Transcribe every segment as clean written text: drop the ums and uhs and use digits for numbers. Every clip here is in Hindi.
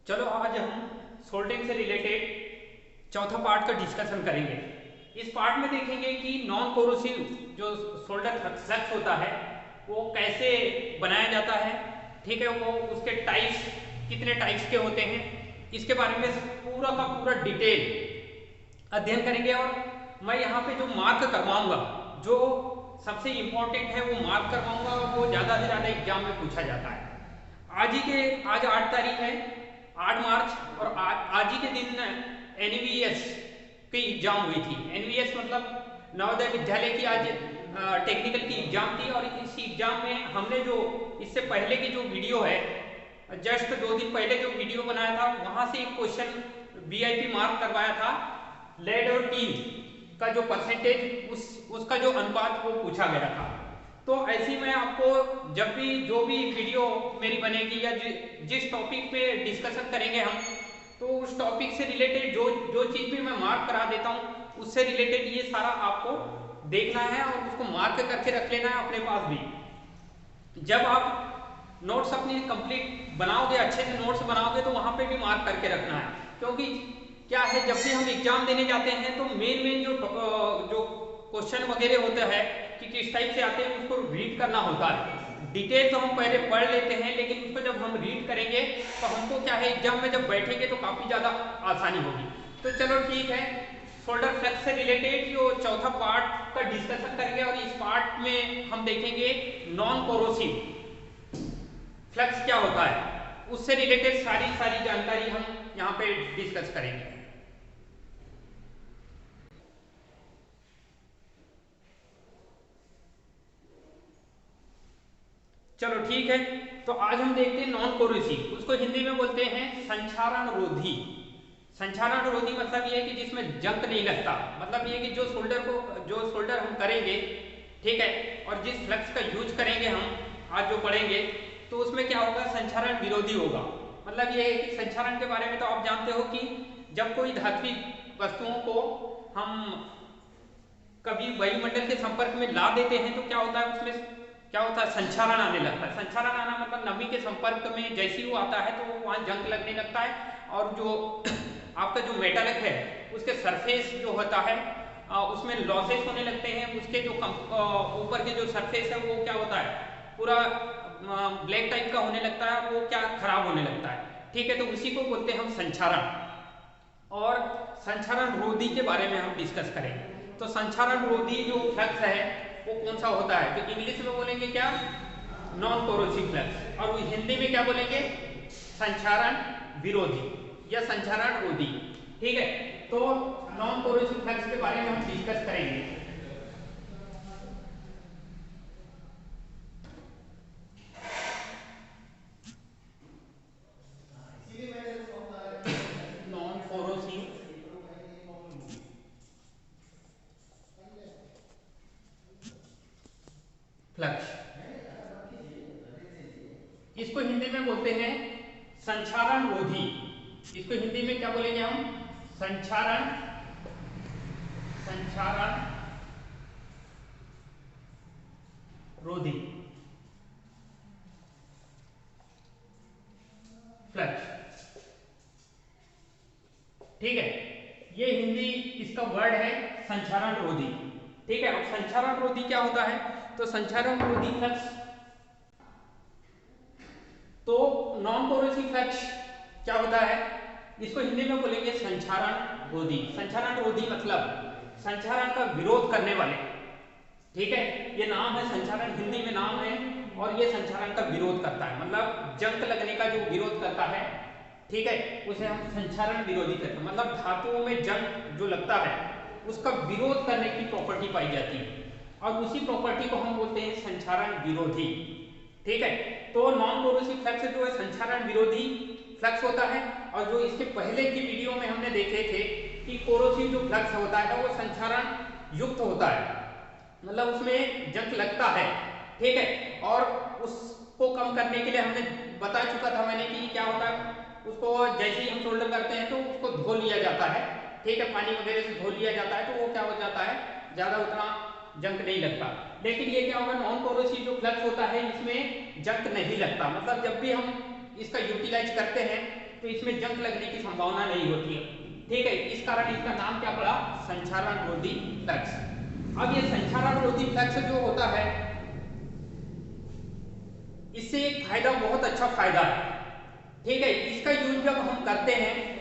चलो आज हम सोल्डरिंग से रिलेटेड चौथा पार्ट का डिस्कशन करेंगे। इस पार्ट में देखेंगे कि नॉन कोरोसिव जो सोल्डर फ्लक्स होता है वो कैसे बनाया जाता है, ठीक है। वो उसके टाइप्स कितने टाइप्स के होते हैं, इसके बारे में पूरा का पूरा डिटेल अध्ययन करेंगे। और मैं यहाँ पे जो मार्क करवाऊंगा, जो सबसे इम्पोर्टेंट है वो मार्क करवाऊंगा, और वो ज़्यादा से ज़्यादा एग्जाम में पूछा जाता है। आज 8 तारीख है, 8 मार्च, और आज ही के दिन एनवीएस की एग्जाम हुई थी। एनवीएस मतलब नवोदय विद्यालय की आज टेक्निकल की एग्जाम थी। और इस एग्जाम में हमने जो इससे पहले की जो वीडियो है, जस्ट 2 दिन पहले जो वीडियो बनाया था, वहां से एक क्वेश्चन वीआईपी मार्क करवाया था। लेड और टीन का जो परसेंटेज, उसका जो अनुपात वो पूछा गया था। तो ऐसी मैं आपको जब भी जो भी वीडियो मेरी बनेगी या जिस टॉपिक पे डिस्कशन करेंगे हम, तो उस टॉपिक से रिलेटेड जो जो चीज़ भी मैं मार्क करा देता हूँ, उससे रिलेटेड ये सारा आपको देखना है और उसको मार्क करके रख लेना है अपने पास भी। जब आप नोट्स अपनी कंप्लीट बनाओगे, अच्छे से नोट्स बनाओगे, तो वहाँ पे भी मार्क करके रखना है। क्योंकि क्या है, जब भी हम एग्जाम देने जाते हैं तो मेन जो क्वेश्चन वगैरह होता है कि किस टाइप से आते हैं, उसको रीड करना होता है। डिटेल तो हम पहले पढ़ लेते हैं, लेकिन उसको जब हम रीड करेंगे तो हमको क्या है, एग्जाम में जब बैठेंगे तो काफ़ी ज़्यादा आसानी होगी। तो चलो ठीक है, शोल्डर फ्लेक्स से रिलेटेड जो चौथा पार्ट का डिस्कशन करेंगे। और इस पार्ट में हम देखेंगे नॉन कोरोसिव फ्लक्स क्या होता है, उससे रिलेटेड सारी जानकारी हम यहाँ पे डिस्कस करेंगे। चलो ठीक है, तो आज हम देखते हैं नॉन कोरोसिव। उसको हिंदी में बोलते हैं संक्षारण रोधी। संक्षारण रोधी मतलब ये है कि जिसमें जंग नहीं लगता। मतलब ये कि जो सोल्डर हम करेंगे, ठीक है, और जिस फ्लक्स का यूज करेंगे हम आज जो पढ़ेंगे, तो उसमें क्या होगा, संक्षारण विरोधी होगा। मतलब ये है कि संक्षारण के बारे में तो आप जानते हो कि जब कोई धात्विक वस्तुओं को हम कभी वायुमंडल के संपर्क में ला देते हैं, तो क्या होता है, उसमें क्या होता है, संक्षारण आने लगता है। संक्षारण आना मतलब नमी के संपर्क में जैसे ही वो आता है तो वहाँ जंग लगने लगता है, और जो आपका जो मेटल है उसके सरफेस जो होता है उसमें लॉसेस होने लगते हैं। उसके जो ऊपर के जो सरफेस है वो क्या होता है, पूरा ब्लैक टाइप का होने लगता है, वो क्या खराब होने लगता है, ठीक है। तो उसी को बोलते हैं हम संक्षारण। और संक्षारण रोधी के बारे में हम डिस्कस करेंगे। तो संक्षारण रोधी जो फ्लक्स है वो कौन सा होता है, तो इंग्लिश में बोलेंगे क्या, नॉन कोरोसिव फ्लक्स, और हिंदी में क्या बोलेंगे, संक्षारण विरोधी या संक्षारण रोधी, ठीक है। तो नॉन कोरोसिव फ्लक्स के बारे में हम डिस्कस करेंगे। नॉन कोरोसिव फ्लक्स, इसको हिंदी में बोलते हैं संक्षारण रोधी। इसको हिंदी में क्या बोलेंगे हम, संक्षारण संक्षारण रोधी फ्लक्स, ठीक है। ये हिंदी इसका वर्ड है संक्षारण रोधी, ठीक है। अब संक्षारण रोधी क्या होता है, तो संक्षारण रोधी फ्लक्स, तो नॉन कोरोसिव फ्लक्स क्या होता है, इसको हिंदी में बोलेंगे संक्षारण रोधी। संक्षारण रोधी मतलब संक्षारण का विरोध करने वाले, ठीक है। ये नाम है संक्षारण, हिंदी में नाम है, और ये संक्षारण का विरोध करता है, मतलब जंग लगने का जो विरोध करता है, ठीक है, उसे हम संक्षारण विरोधी कहते हैं। मतलब धातुओं में जंग जो लगता है उसका विरोध करने की प्रॉपर्टी पाई जाती है, और उसी प्रॉपर्टी को हम बोलते हैं संक्षारण विरोधी, ठीक है। तो नॉन कोरोसिव फ्लक्स जो है संक्षारण विरोधी फ्लक्स होता है। और जो इसके पहले की वीडियो में हमने देखे थे कि कोरोसिव जो फ्लक्स होता है वो संक्षारण युक्त होता है, मतलब उसमें जंग लगता है, ठीक है। और उसको कम करने के लिए हमने बता चुका था मैंने कि क्या होता है, उसको जैसे ही हम सोल्डर करते हैं तो उसको धो लिया जाता है, ठीक है, पानी वगैरह से धो लिया जाता है, तो वो क्या हो जाता है, ज़्यादा उतना जंग नहीं लगता। लेकिन ये क्या होगा, नॉन कोरोसिव जो फ्लक्स होता है इसमें जंग नहीं लगता। मतलब जब भी हम इसका यूटिलाइज करते हैं तो इसमें जंग लगने की संभावना नहीं होती है। ठीक है, इस कारण इसका नाम क्या पड़ा, संक्षारण रोधी फ्लक्स। अब ये संक्षारण रोधी फ्लक्स जो होता है, इससे एक फायदा, बहुत अच्छा फायदा है। ठीक है, इसका यूज जब हम करते हैं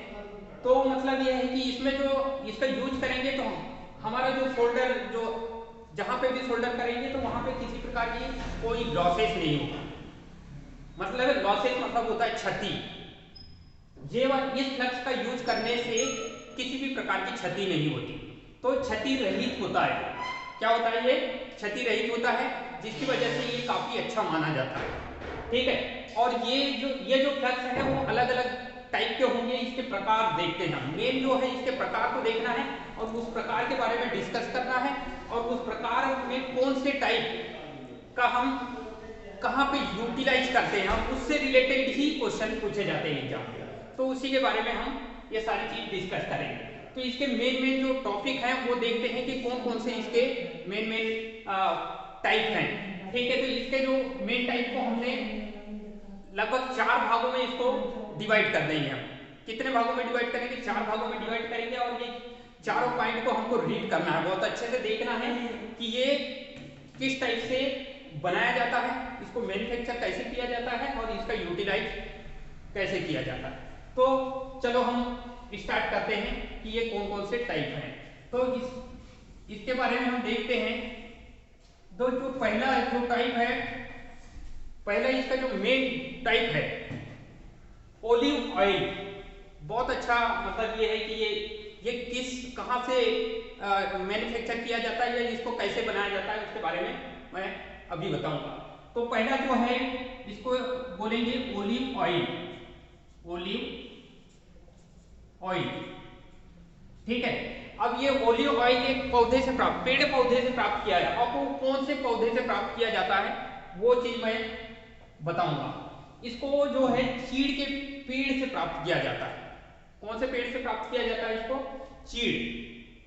तो मतलब ये है कि इसमें जो इसका यूज करेंगे तो हमारा जो शोल्डर, जो जहां पे भी शोल्डर करेंगे तो वहां पे किसी प्रकार की कोई लॉसेस नहीं होगा। मतलब लॉसेस मतलब होता है क्षति। ये इस फ्लक्स का यूज करने से किसी भी प्रकार की क्षति नहीं होती, तो क्षति रहित होता है। क्या होता है, ये क्षति रहित होता है, जिसकी वजह से ये काफी अच्छा माना जाता है। ठीक है, और ये जो फ्लक्स है वो अलग अलग टाइप के होंगे। इसके प्रकार देखते हैं, मेन जो है इसके प्रकार को देखना है और उस प्रकार के बारे में डिस्कस करना है, और उस प्रकार में कौन से टाइप का हम कहाँ पे यूटिलाइज करते हैं, उससे रिलेटेड ही क्वेश्चन पूछे जाते हैं एग्जाम में। तो उसी के बारे में हम ये सारी चीज डिस्कस करेंगे। तो इसके मेन जो टॉपिक हैं वो देखते हैं कि कौन कौन से इसके मेन टाइप हैं। ठीक है, तो इसके जो मेन टाइप को हमने लगभग 4 भागों में इसको डिवाइड कर देंगे। हम कितने भागों में डिवाइड करेंगे, 4 भागों में डिवाइड करेंगे, और ये चारों पॉइंट को हमको रीड करना है, बहुत अच्छे से देखना है कि ये किस टाइप से बनाया जाता है, इसको मैन्युफैक्चर कैसे किया जाता है और इसका यूटिलाइज कैसे किया जाता है। तो चलो हम स्टार्ट करते हैं कि ये कौन कौन से टाइप हैं। तो इसके बारे में हम देखते हैं। तो जो पहला जो टाइप है, पहला इसका जो मेन टाइप है ओलिव ऑयल, बहुत अच्छा मतलब ये है कि ये कहाँ से मैन्युफैक्चर किया जाता है या इसको कैसे बनाया जाता है, उसके बारे में मैं अभी बताऊंगा। तो पहला जो है इसको बोलेंगे ओलिव ऑयल, ओलिव ऑयल। ठीक है, अब ये ओलिव ऑयल एक पौधे से प्राप्त, पेड़ पौधे से प्राप्त किया जाता है। आपको कौन से पौधे से प्राप्त किया जाता है वो चीज मैं बताऊंगा। इसको जो है चीड़ के पेड़ से प्राप्त किया जाता है। कौन से पेड़ से प्राप्त किया जाता है इसको, चीड़।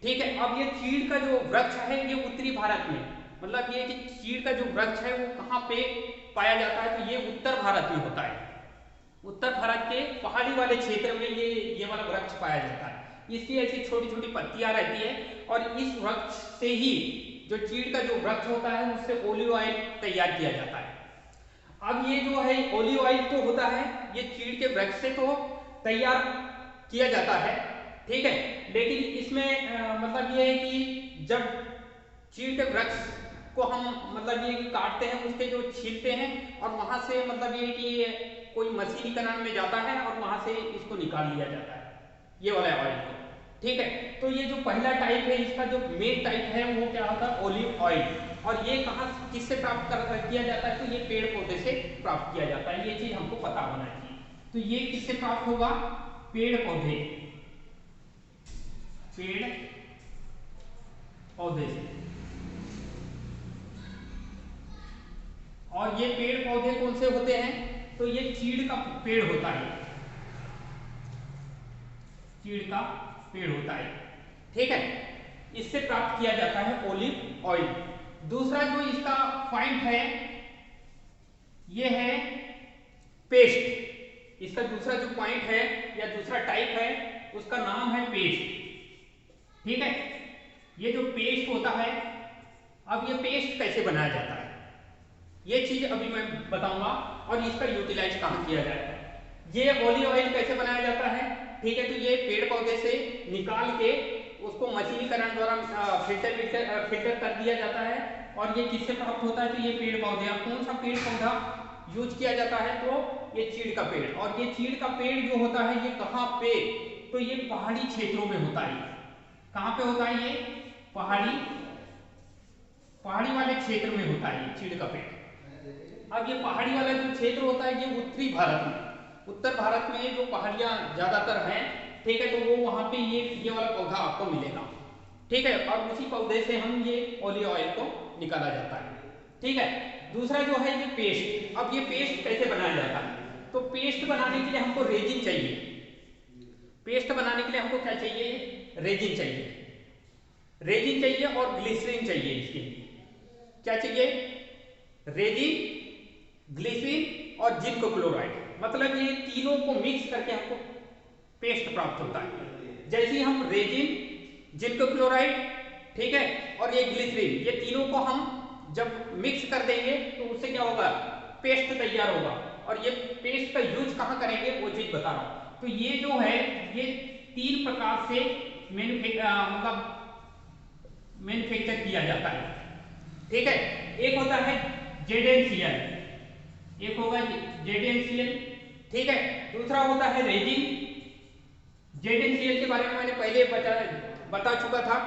ठीक है, अब ये चीड़ का जो वृक्ष है ये उत्तरी भारत में, मतलब ये कि चीड़ का जो वृक्ष है वो कहाँ पे पाया जाता है, तो ये उत्तर भारत में होता है। उत्तर भारत के पहाड़ी वाले क्षेत्र में ये वाला वृक्ष पाया जाता है। इसकी ऐसी छोटी छोटी पत्तियां रहती है, और इस वृक्ष से ही जो चीड़ का जो वृक्ष होता है उससे ओलिव ऑयल तैयार किया जाता है। अब ये जो है ओलिव ऑयल तो होता है ये चीड़ के वृक्ष से तो तैयार किया जाता है। ठीक है, लेकिन इसमें मतलब ये है कि जब चीड़ के वृक्ष को हम मतलब ये काटते हैं, उसके जो छीलते हैं, और वहां से मतलब ये कि कोई मशीनीकरण में जाता है और वहां से इसको निकाल लिया जाता है, ये वाला ऑयल को। ठीक है, तो ये जो पहला टाइप है, इसका जो मेन टाइप है वो क्या होता है, ओलिव ऑयल। और ये कहाँ किससे प्राप्त किया जाता है, तो ये पेड़ पौधे से प्राप्त किया जाता है। ये चीज हमको पता होना चाहिए। तो ये किससे प्राप्त होगा, पेड़ पौधे, पेड़ पौधे से। और ये पेड़ पौधे कौन से होते हैं, तो ये चीड़ का पेड़ होता है, चीड़ का पेड़ होता है। ठीक है, इससे प्राप्त किया जाता है ओलिव ऑयल। दूसरा जो इसका पॉइंट है ये है पेस्ट। इसका दूसरा जो पॉइंट है या दूसरा टाइप है उसका नाम है पेस्ट। ठीक है, ये जो पेस्ट होता है, अब ये पेस्ट कैसे बनाया जाता है ये चीज अभी मैं बताऊंगा, और इसका यूटिलाइज कहां किया जाता है। ये ओलिव ऑयल कैसे बनाया जाता है, ठीक है, तो ये पेड़ पौधे से निकाल के उसको मशीनीकरण द्वारा फिल्टर कर दिया जाता है। और ये किससे प्राप्त होता है, तो ये पेड़ पौधे। अब कौन सा पेड़ पौधा यूज किया जाता है, तो ये चीड़ का पेड़। और ये चीड़ का पेड़ जो होता है ये कहाँ पे, तो ये पहाड़ी क्षेत्रों में होता है। कहाँ पे होता है, ये पहाड़ी वाले क्षेत्र में होता है ये चीड़ का पेड़। अब ये पहाड़ी वाला जो क्षेत्र होता है ये उत्तरी भारत में, उत्तर भारत में जो पहाड़ियां ज्यादातर हैं, ठीक है, तो वो वहां पे ये वाला पौधा आपको मिलेगा। ठीक है, और उसी पौधे से हम ये ओलिव ऑयल को निकाला जाता है। ठीक है, दूसरा जो है ये पेस्ट। अब ये पेस्ट कैसे बनाया जाता है, तो पेस्ट बनाने के लिए हमको रेजिन चाहिए। पेस्ट बनाने के लिए हमको क्या चाहिए, रेजिन चाहिए, रेजिन चाहिए और ग्लिसरीन चाहिए। इसके लिए क्या चाहिए, रेजिन, ग्लिसरीन और जिंक क्लोराइड, मतलब ये तीनों को मिक्स करके हमको पेस्ट प्राप्त होता है। जैसे ही हम रेजिन, जिंक क्लोराइड, ठीक है, और ये ग्लिसरीन, ये तीनों को हम जब मिक्स कर देंगे तो उससे क्या होगा, पेस्ट तैयार होगा। और ये पेस्ट का यूज कहाँ करेंगे वो चीज बता रहा हूं। तो ये जो है ये 3 प्रकार से मैन्युफैक्चर किया जाता है, ठीक है। एक होता है ZnCl, एक होगा ZnCl, ठीक है। दूसरा होता है रेजिन, ZnCl के बारे में मैंने पहले बता चुका था,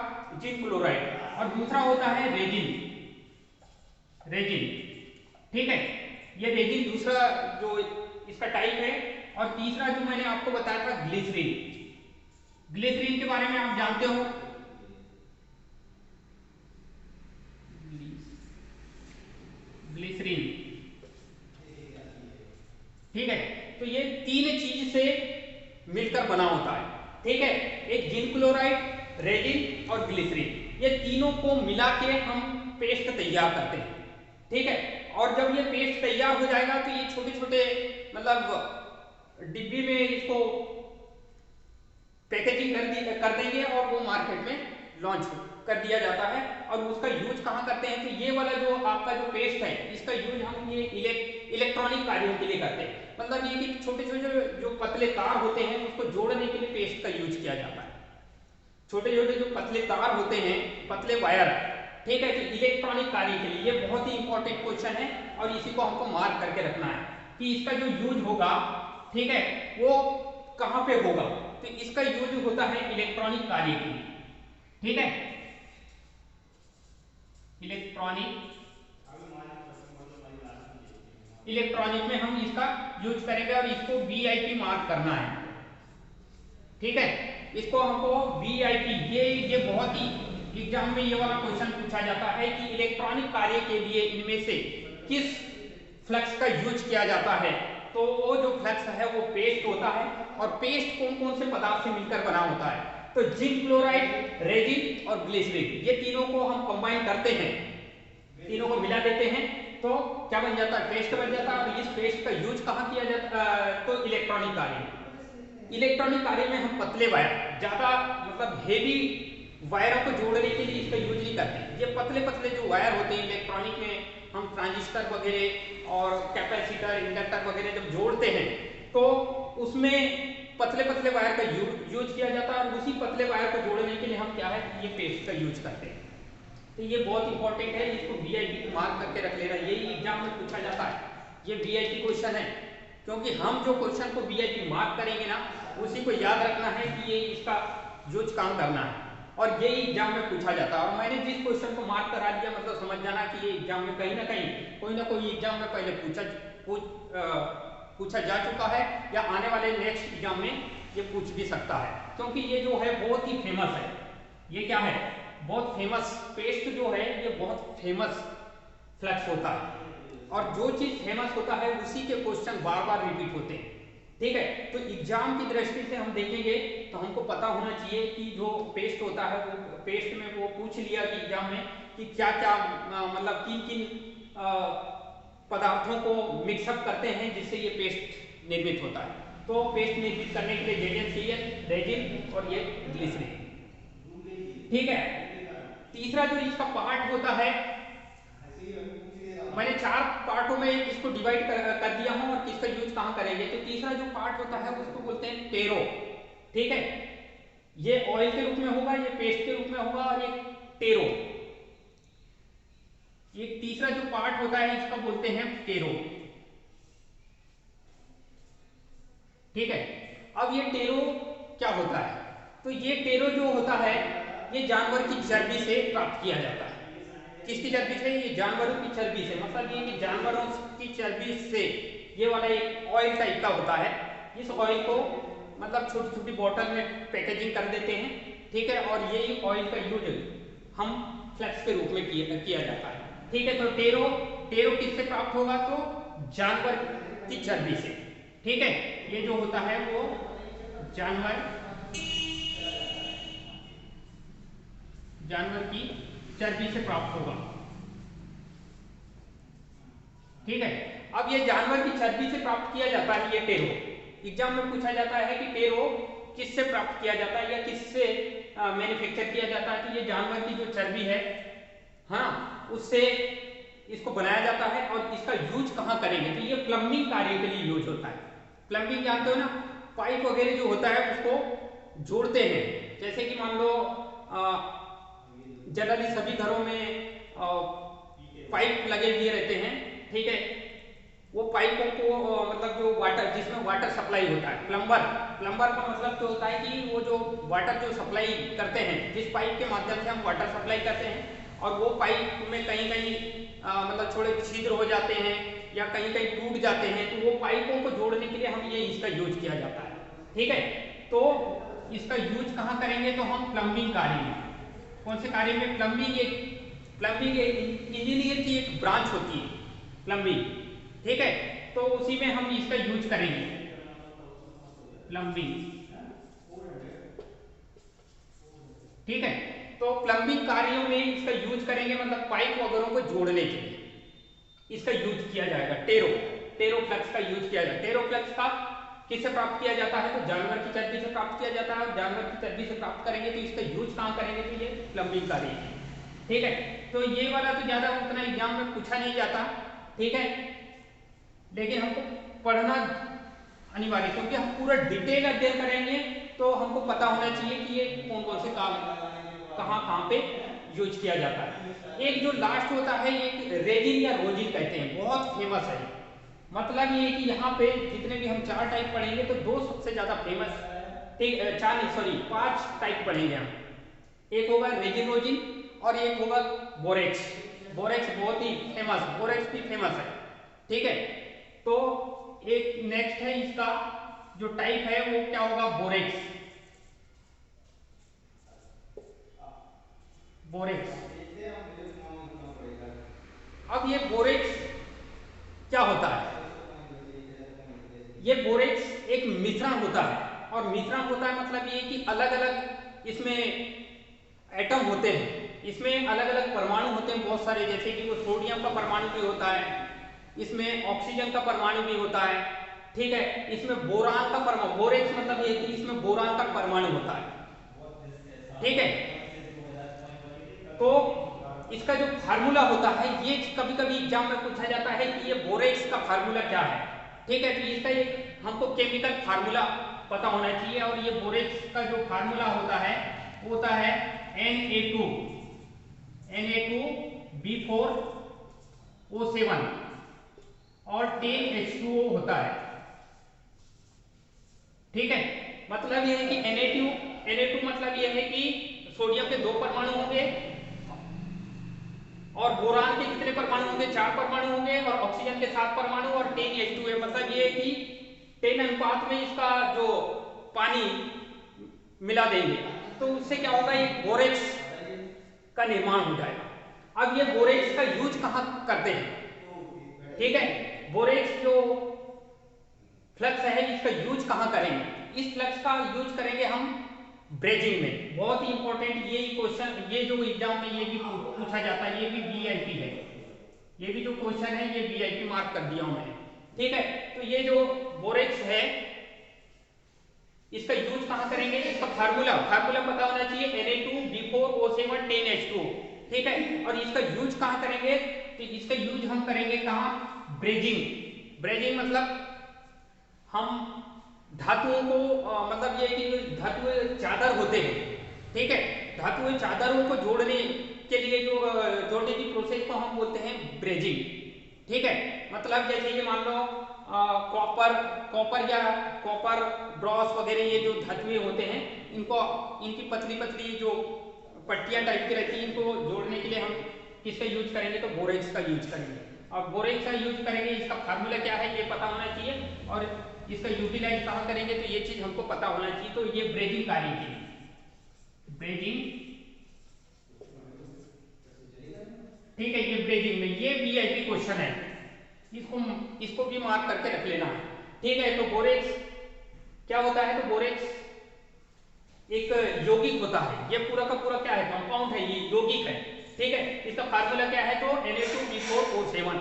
जिंक क्लोराइड। और दूसरा होता है रेजिन, ठीक है, ये रेजिन दूसरा जो इसका टाइप है। और तीसरा जो मैंने आपको बताया था ग्लिसरीन, ग्लिसरीन के बारे में आप जानते हो, ग्लिसरीन, ठीक है। तो ये 3 चीज से मिलकर बना होता है, ठीक है। एक जिंक क्लोराइड, रेजिन और ग्लिसरीन, ये तीनों को मिला के हम पेस्ट तैयार करते हैं, ठीक है। और जब ये पेस्ट तैयार हो जाएगा तो ये छोटे छोटे मतलब डिब्बी में इसको पैकेजिंग कर देंगे और वो मार्केट में लॉन्च कर दिया जाता है। और उसका यूज कहाँ करते हैं, तो ये वाला जो आपका जो पेस्ट है इसका यूज हम ये इलेक्ट्रॉनिक कार्यों के लिए करते हैं। मतलब ये कि छोटे छोटे जो पतले तार होते हैं उसको जोड़ने के लिए पेस्ट का यूज किया जाता है। छोटे छोटे जो पतले तार होते हैं, पतले वायर, ठीक है, तो इलेक्ट्रॉनिक कार्य के लिए ये बहुत ही इंपॉर्टेंट क्वेश्चन है और इसी को हमको मार्क करके रखना है कि इसका जो यूज होगा, ठीक है, वो कहां पे होगा। तो इसका यूज होता है इलेक्ट्रॉनिक कार्य के लिए, ठीक है, इलेक्ट्रॉनिक में हम इसका यूज करेंगे और इसको VIP मार्क करना है, ठीक है। इसको हमको VIP, ये बहुत ही एग्जाम में ये वाला क्वेश्चन पूछा जाता है कि इलेक्ट्रॉनिक कार्य के लिए इनमें से किस फ्लक्स का यूज किया जाता है। तो वो जो फ्लक्स है वो पेस्ट होता है। और पेस्ट कौन कौन से पदार्थ से मिलकर बना होता है, तो जिंक क्लोराइड, रेजिन और ग्लिसरीन, ये तीनों को हम कंबाइन करते हैं, तीनों को मिला देते हैं तो क्या बन जाता है, पेस्ट बन जाता है। और इस पेस्ट का यूज कहाँ किया जाता है, तो इलेक्ट्रॉनिक कार्य। इलेक्ट्रॉनिक कार्य में हम पतले वायर, ज्यादा मतलब हेवी वायरों को जोड़ने के लिए इसका यूज नहीं करते। ये पतले पतले जो वायर होते हैं इलेक्ट्रॉनिक में, हम ट्रांजिस्टर वगैरह और कैपेसिटर, इंडक्टर वगैरह जब जोड़ते हैं तो उसमें पतले पतले वायर का यूज किया जाता है। और उसी पतले वायर को जोड़ने के लिए हम क्या है, ये पेस्ट का यूज करते हैं। तो ये बहुत इंपॉर्टेंट है, इसको VIP मार्क करके रख लेना, यही एग्जाम में पूछा जाता है। ये VIP क्वेश्चन है, क्योंकि हम जो क्वेश्चन को VIP मार्क करेंगे ना, उसी को याद रखना है कि ये इसका यूज काम करना है और यही एग्जाम में पूछा जाता है। और मैंने जिस क्वेश्चन को मार्क करा दिया, मतलब समझ जाना कि ये एग्जाम में कहीं ना कोई एग्जाम में पहले पूछा जा चुका है या आने वाले नेक्स्ट एग्जाम में ये पूछ भी सकता है, क्योंकि ये जो है बहुत ही फेमस है। ये क्या है, बहुत फेमस पेस्ट जो है, ये बहुत फेमस फ्लक्स होता है। और जो चीज फेमस होता है उसी के क्वेश्चन बार बार रिपीट होते हैं, ठीक है। तो एग्जाम की दृष्टि से हम देखेंगे तो हमको पता होना चाहिए कि जो पेस्ट होता है वो पेस्ट में वो पूछ लिया कि एग्जाम में कि क्या क्या मतलब किन किन पदार्थों को मिक्सअप करते हैं जिससे ये पेस्ट निर्मित होता है। तो पेस्ट निर्मित करने के लिए ZnCl, रेजिन और ये ग्लिसरीन, ठीक है। तीसरा जो इसका पार्ट होता है, मैंने 4 पार्टों में इसको डिवाइड कर दिया हूं और किसका यूज कहां करेंगे। तो तीसरा जो पार्ट होता है उसको बोलते हैं टेरो, ठीक है। ये ऑयल के रूप में होगा, ये पेस्ट के रूप में होगा और ये टेरो, ये तीसरा जो पार्ट होता है इसका बोलते हैं टेरो, ठीक है। अब ये टेरो क्या होता है, तो ये टेरो जो होता है ये जानवर की चर्बी से प्राप्त किया जाता है। किसकी चर्बी से, ये जानवरों की चर्बी से, मतलब ये कि जानवरों की चर्बी से ये वाला एक ऑयल टाइप का होता है। इस ऑयल को मतलब छोटी छोटी बोतल में पैकेजिंग कर देते हैं, ठीक है। और यही ऑयल का यूज हम फ्लैक्स के रूप में किया जाता है, ठीक है। तो टेरो किससे प्राप्त होगा, तो जानवर की चर्बी से, ठीक है। ये जो होता है वो जानवर की चर्बी से प्राप्त होगा, ठीक है। अब ये जानवर की चर्बी से प्राप्त किया जाता है ये टेरो। एग्जाम में पूछा जाता है कि टेरो किससे प्राप्त किया जाता है या किससे मैन्युफैक्चर किया जाता है। तो ये जानवर की जो चर्बी है हाँ उससे इसको बनाया जाता है। और इसका यूज कहाँ करेंगे, तो ये प्लम्बिंग कार्य के लिए यूज होता है। प्लम्बिंग जानते हो ना, पाइप वगैरह जो होता है उसको जोड़ते हैं। जैसे कि मान लो जनरली सभी घरों में पाइप लगे हुए रहते हैं, ठीक है। वो पाइपों को मतलब जो वाटर जिसमें वाटर सप्लाई होता है, प्लम्बर का मतलब तो होता है कि वो जो वाटर जो सप्लाई करते हैं, जिस पाइप के माध्यम से हम वाटर सप्लाई करते हैं और वो पाइप में कहीं कहीं मतलब थोड़े छिद्र हो जाते हैं या कहीं कहीं टूट जाते हैं, तो वो पाइपों को जोड़ने के लिए हम ये इसका यूज किया जाता है, ठीक है। तो इसका यूज कहाँ करेंगे, तो हम प्लम्बिंग कार्य में। कौन से कार्य में, प्लम्बिंग एक इंजीनियर की एक ब्रांच होती है प्लम्बिंग, ठीक है। तो उसी में हम इसका यूज करेंगे प्लम्बिंग, ठीक है। तो प्लम्बिंग कार्यों में इसका यूज करेंगे, मतलब पाइप वगैरह को जोड़ने के लिए इसका यूज किया जाएगा। टेरोफ्लक्स का यूज किया जाएगा। टेरोफ्लक्स का किससे प्राप्त किया जाता है, तो जानवर की चर्बी से प्राप्त किया जाता है। जानवर की चर्बी से प्राप्त करेंगे तो इसका यूज कहाँ करेंगे, तो ये प्लम्बिंग कार्य, ठीक है। तो ये वाला तो ज्यादा उतना एग्जाम में पूछा नहीं जाता, ठीक है, लेकिन हमको पढ़ना अनिवार्य, क्योंकि हम पूरा डिटेल अध्ययन करेंगे तो हमको पता होना चाहिए कि ये कौन कौन से काम कहाँ कहाँ पे यूज किया जाता है। एक जो लास्ट होता है एक रेजिन या रोजिन कहते हैं, बहुत फेमस है। मतलब ये कि यहाँ पे जितने भी हम 4 टाइप पढ़ेंगे तो 2 सबसे ज्यादा फेमस, ठीक 4 नहीं सॉरी 5 टाइप पढ़ेंगे हम। एक होगा रेजिन रोजिन और एक होगा बोरेक्स। बोरेक्स बहुत ही फेमस, बोरेक्स भी फेमस है, ठीक है। तो एक नेक्स्ट है इसका जो टाइप है वो क्या होगा, बोरेक्स। बोरेक्स। अब ये बोरेक्स क्या होता है, ये बोरेक्स एक मिश्रण होता है। और मिश्रण होता है मतलब ये कि अलग अलग इसमें एटम होते हैं, इसमें अलग अलग परमाणु होते हैं बहुत सारे। जैसे कि वो सोडियम का परमाणु भी होता है, इसमें ऑक्सीजन का परमाणु भी होता है, ठीक है। इसमें बोरान का परमाणु, बोरेक्स मतलब ये कि इसमें बोरान का परमाणु होता है, ठीक है। तो इसका जो फार्मूला होता है ये कभी कभी एग्जाम में पूछा जाता है कि ये बोरेक्स का फार्मूला क्या है, ठीक है। तो इसका एक हमको केमिकल फार्मूला पता होना चाहिए। और ये बोरेक्स का जो फार्मूला होता है वो होता है Na2B4O7 और 10H2O होता है, ठीक है। मतलब ये है कि Na2 मतलब ये है कि सोडियम के 2 परमाणु होंगे और बोरान के कितने परमाणु होंगे, 4 परमाणु होंगे और ऑक्सीजन के 7 परमाणु और 10H2O। मतलब ये है कि 10 अनुपात में इसका जो पानी मिला देंगे तो उससे क्या होगा, एक बोरेक्स का निर्माण हो जाएगा। अब ये बोरेक्स का यूज कहाँ करते हैं, ठीक है। बोरेक्स जो फ्लक्स है इसका यूज कहाँ करेंगे, इस फ्लक्स का यूज करेंगे हम ब्रेजिंग में। बहुत ही इंपॉर्टेंट ये क्वेश्चन, ये जो एग्जाम में ये भी पूछा जाता है, ये भी वीआईपी है। ये भी जो क्वेश्चन है ये वीआईपी मार्क कर दिया हूं मैंने, ठीक है। तो ये जो बोरेक्स है इसका यूज कहां करेंगे, इसका फार्मूला पता होना चाहिए Na2B4O7 10H2O, ठीक है। और इसका यूज कहां करेंगे, तो इसका यूज हम करेंगे कहां, ब्रेजिंग मतलब हम धातुओं को मतलब ये कि धातु चादर होते हैं, ठीक है। धातु चादरों को जोड़ने के लिए जो जोड़ने की प्रोसेस को हम बोलते हैं ब्रेजिंग, ठीक है। मतलब जैसे कि मान लो कॉपर या कॉपर ब्रॉस वगैरह ये जो धातुएं होते हैं इनको, इनकी पतली पतली जो पट्टियां टाइप की रहती है इनको जोड़ने के लिए हम किसका यूज करेंगे, तो बोरेक्स का यूज करेंगे। और बोरेक्स का यूज करेंगे, इसका फार्मूला क्या है ये पता होना चाहिए और इसका यूटिलाइज कहां करेंगे तो ये चीज हमको पता होना चाहिए। तो ये ब्रेजिंग कार्य के लिए, ब्रेजिंग, ठीक है। ये ब्रेजिंग में ये वीआईपी क्वेश्चन है, इसको भी मार्क करके रख लेना है, ठीक है। तो बोरेक्स क्या होता है, तो बोरेक्स एक यौगिक होता है। ये पूरा का पूरा क्या है, कंपाउंड है, ये यौगिक है, ठीक है। इसका फार्मूला क्या है, तो Na2B4O7,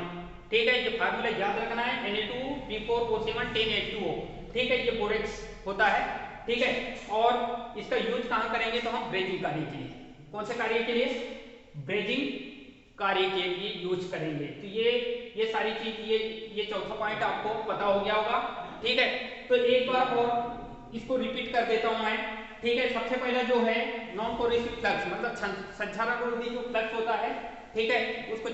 ठीक है, ये फार्मूला याद रखना है, Na2B4O7 10H2O, ठीक है, ये बोरेक्स होता है, ठीक है। और इसका यूज कहाँ करेंगे, तो हम ब्रेजिंग कार्य के लिए, कौन से कार्य के लिए, ब्रेजिंग कार्य के लिए यूज करेंगे। तो ये सारी चीज, ये चौथा पॉइंट आपको पता हो गया होगा, ठीक है। तो एक बार और इसको रिपीट कर देता हूं मैं, ठीक है। सबसे पहला जो है नॉन कोरेसिव फ्लक्स, मतलब संचारक जो फ्लक्स होता है, ठीक है, उसको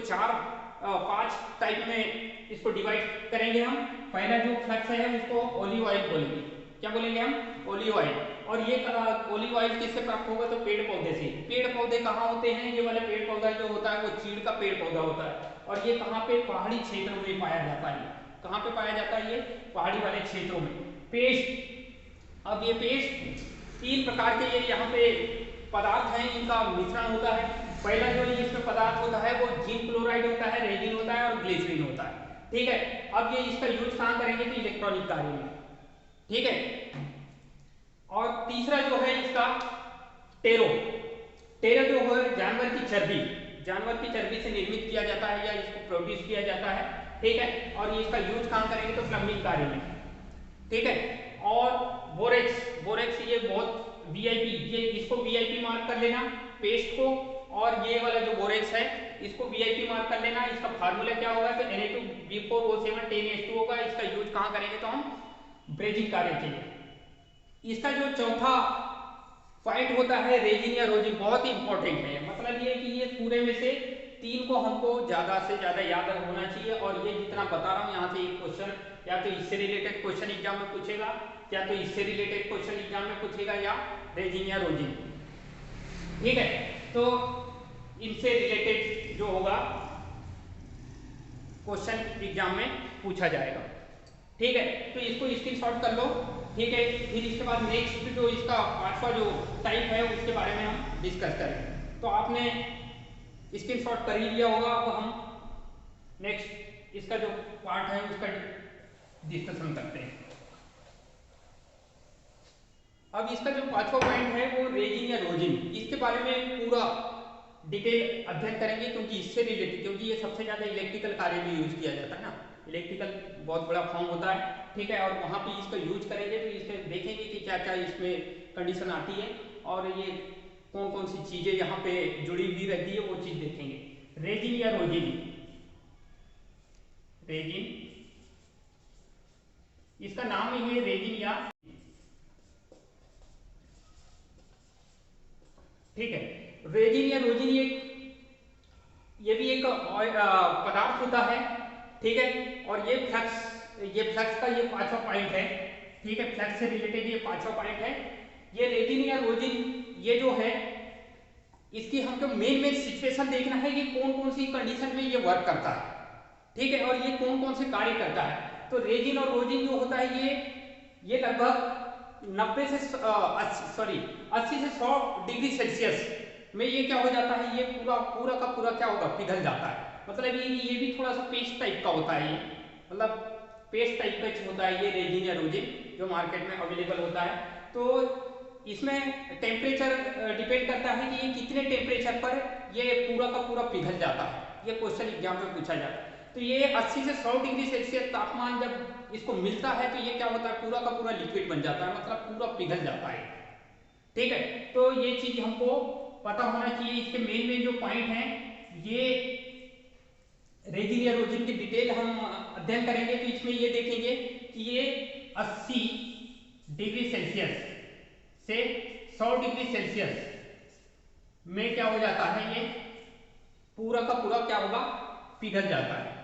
5 टाइप में इसको डिवाइड करेंगे हम। पहला जो फ्लक्स है उसको ओलिव ऑयल बोलेंगे, क्या बोलेंगे हम, ओलिव ऑयल। और ये ओलिव ऑयल किससे प्राप्त होगा, तो पेड़ पौधे से। पेड़ पौधे कहाँ होते हैं, ये वाले पेड़ पौधा जो होता है वो चीड़ का पेड़ पौधा होता है, और ये कहाँ पे, पहाड़ी क्षेत्रों में पाया जाता है। कहाँ पे पाया जाता है, ये पहाड़ी वाले क्षेत्रों में। पेस्ट, अब ये पेस्ट 3 प्रकार के ये यहाँ पे पदार्थ हैं, इनका मिश्रण होता है। पहला जो इसमें पदार्थ होता है वो जिंक क्लोराइड होता है, रेजिन होता है और ग्लिसरीन होता है, ठीक है। अब ये इसका यूज कहाँ करेंगे, तो इलेक्ट्रॉनिक कार्य में, ठीक है। और तीसरा जो है इसका टेरो जो है जानवर की चर्बी से निर्मित किया जाता है या इसको प्रोड्यूस किया जाता है, ठीक है। और ये इसका यूज कहाँ करेंगे, तो प्लम्बिंग कार्य में, ठीक है। और बोरेक्स ये बहुत वीआईपी, ये इसको वीआईपी मार्क कर लेना पेस्ट को, और ये वाला जो बोरेक्स है इसको वीआईपी मार्क कर लेना। इसका फार्मूला क्या होगा, तो Na2B4O7 10H2 होगा। इसका यूज कहाँ करेंगे, तो हम ब्रेजिंग कार्य के लिए। इसका जो चौथा पॉइंट होता है रेजिन या रोजिन, बहुत ही इंपॉर्टेंट है। मतलब ये कि ये पूरे में से 3 को हमको ज्यादा से ज्यादा याद होना चाहिए। और ये जितना बता रहा हूँ यहाँ से एक क्वेश्चन या तो इससे रिलेटेड क्वेश्चन एग्जाम में पूछेगा, या तो इससे रिलेटेड क्वेश्चन एग्जाम में पूछेगा, या रेजिन या रोजिन, ठीक है। तो इनसे रिलेटेड जो होगा क्वेश्चन एग्जाम में पूछा जाएगा, ठीक है। तो इसको स्क्रीनशॉट कर लो, ठीक है। फिर इसके बाद नेक्स्ट जो इसका 5वां जो टाइप है उसके बारे में हम डिस्कस करेंगे। तो आपने स्क्रीनशॉट कर ही लिया होगा। अब हम नेक्स्ट इसका जो पार्ट है उसका डिस्कशन करते हैं। अब इसका जो 5वां पॉइंट है वो रेजिन या रोजिन, इसके बारे में पूरा डिटेल अध्ययन करेंगे, क्योंकि इससे रिलेटेड, क्योंकि ये सबसे ज्यादा इलेक्ट्रिकल कार्य में यूज किया जाता है ना, इलेक्ट्रिकल बहुत बड़ा फॉर्म होता है, ठीक है। और वहां पे इसका यूज करेंगे तो इसमें देखेंगे कि क्या क्या इसमें कंडीशन आती है, और ये कौन कौन सी चीजें यहाँ पे जुड़ी हुई रहती है, वो चीज देखेंगे। रेजिन या रोजिन, इसका नाम ही है रेजिन या, ठीक है। रेजिन या रोजिन ये भी एक पदार्थ होता है, ठीक है। और ये फ्लक्स का ये 5वां पॉइंट है, ठीक है। फ्लक्स से रिलेटेड ये 5वां पॉइंट है। ये रेजिन या रोजिन ये जो है इसकी हमको मेन सिचुएशन देखना है कि कौन कौन सी कंडीशन में ये वर्क करता है, ठीक है। और ये कौन कौन से कार्य करता है। तो रेजिन और रोजिन जो होता है ये लगभग 80 से 100 डिग्री सेल्सियस में ये क्या हो जाता है, ये पूरा का पूरा क्या होगा, पिघल जाता है। मतलब ये भी थोड़ा सा पेस्ट टाइप का होता है, ये मतलब पेस्ट टाइप का होता है ये रेजिन या रोजिन जो मार्केट में अवेलेबल होता है। तो इसमें टेम्परेचर डिपेंड करता है कि ये कितने टेम्परेचर पर ये पूरा का पूरा पिघल जाता है, ये क्वेश्चन एग्जाम में पूछा जाता है। तो ये 80 से 100 डिग्री सेल्सियस तापमान जब इसको मिलता है तो ये क्या होता है, पूरा का पूरा लिक्विड बन जाता है, मतलब पूरा पिघल जाता है, ठीक है। तो ये चीज हमको पता होना चाहिए। इसके मेन जो पॉइंट हैं, ये रेजिन या रोजिन की डिटेल हम अध्ययन करेंगे। तो इसमें ये देखेंगे कि ये 80 डिग्री सेल्सियस से 100 डिग्री सेल्सियस में क्या हो जाता है, ये पूरा का पूरा क्या होगा, पिघल जाता है,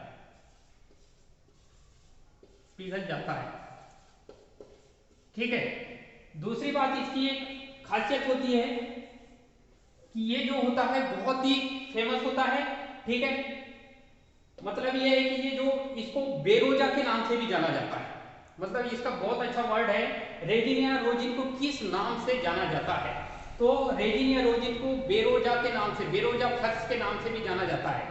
ठीक है। दूसरी बात इसकी एक खासियत होती है कि ये जो होता है बहुत ही फेमस होता है, ठीक है। मतलब ये है कि ये जो इसको बेरोजा के नाम से भी जाना जाता है, मतलब इसका बहुत अच्छा वर्ड है। रेजिन या रोजिन को किस नाम से जाना जाता है, तो रेजिन या रोजिन को बेरोजा के नाम से, बेरोजा फ्लक्स के नाम से भी जाना जाता है,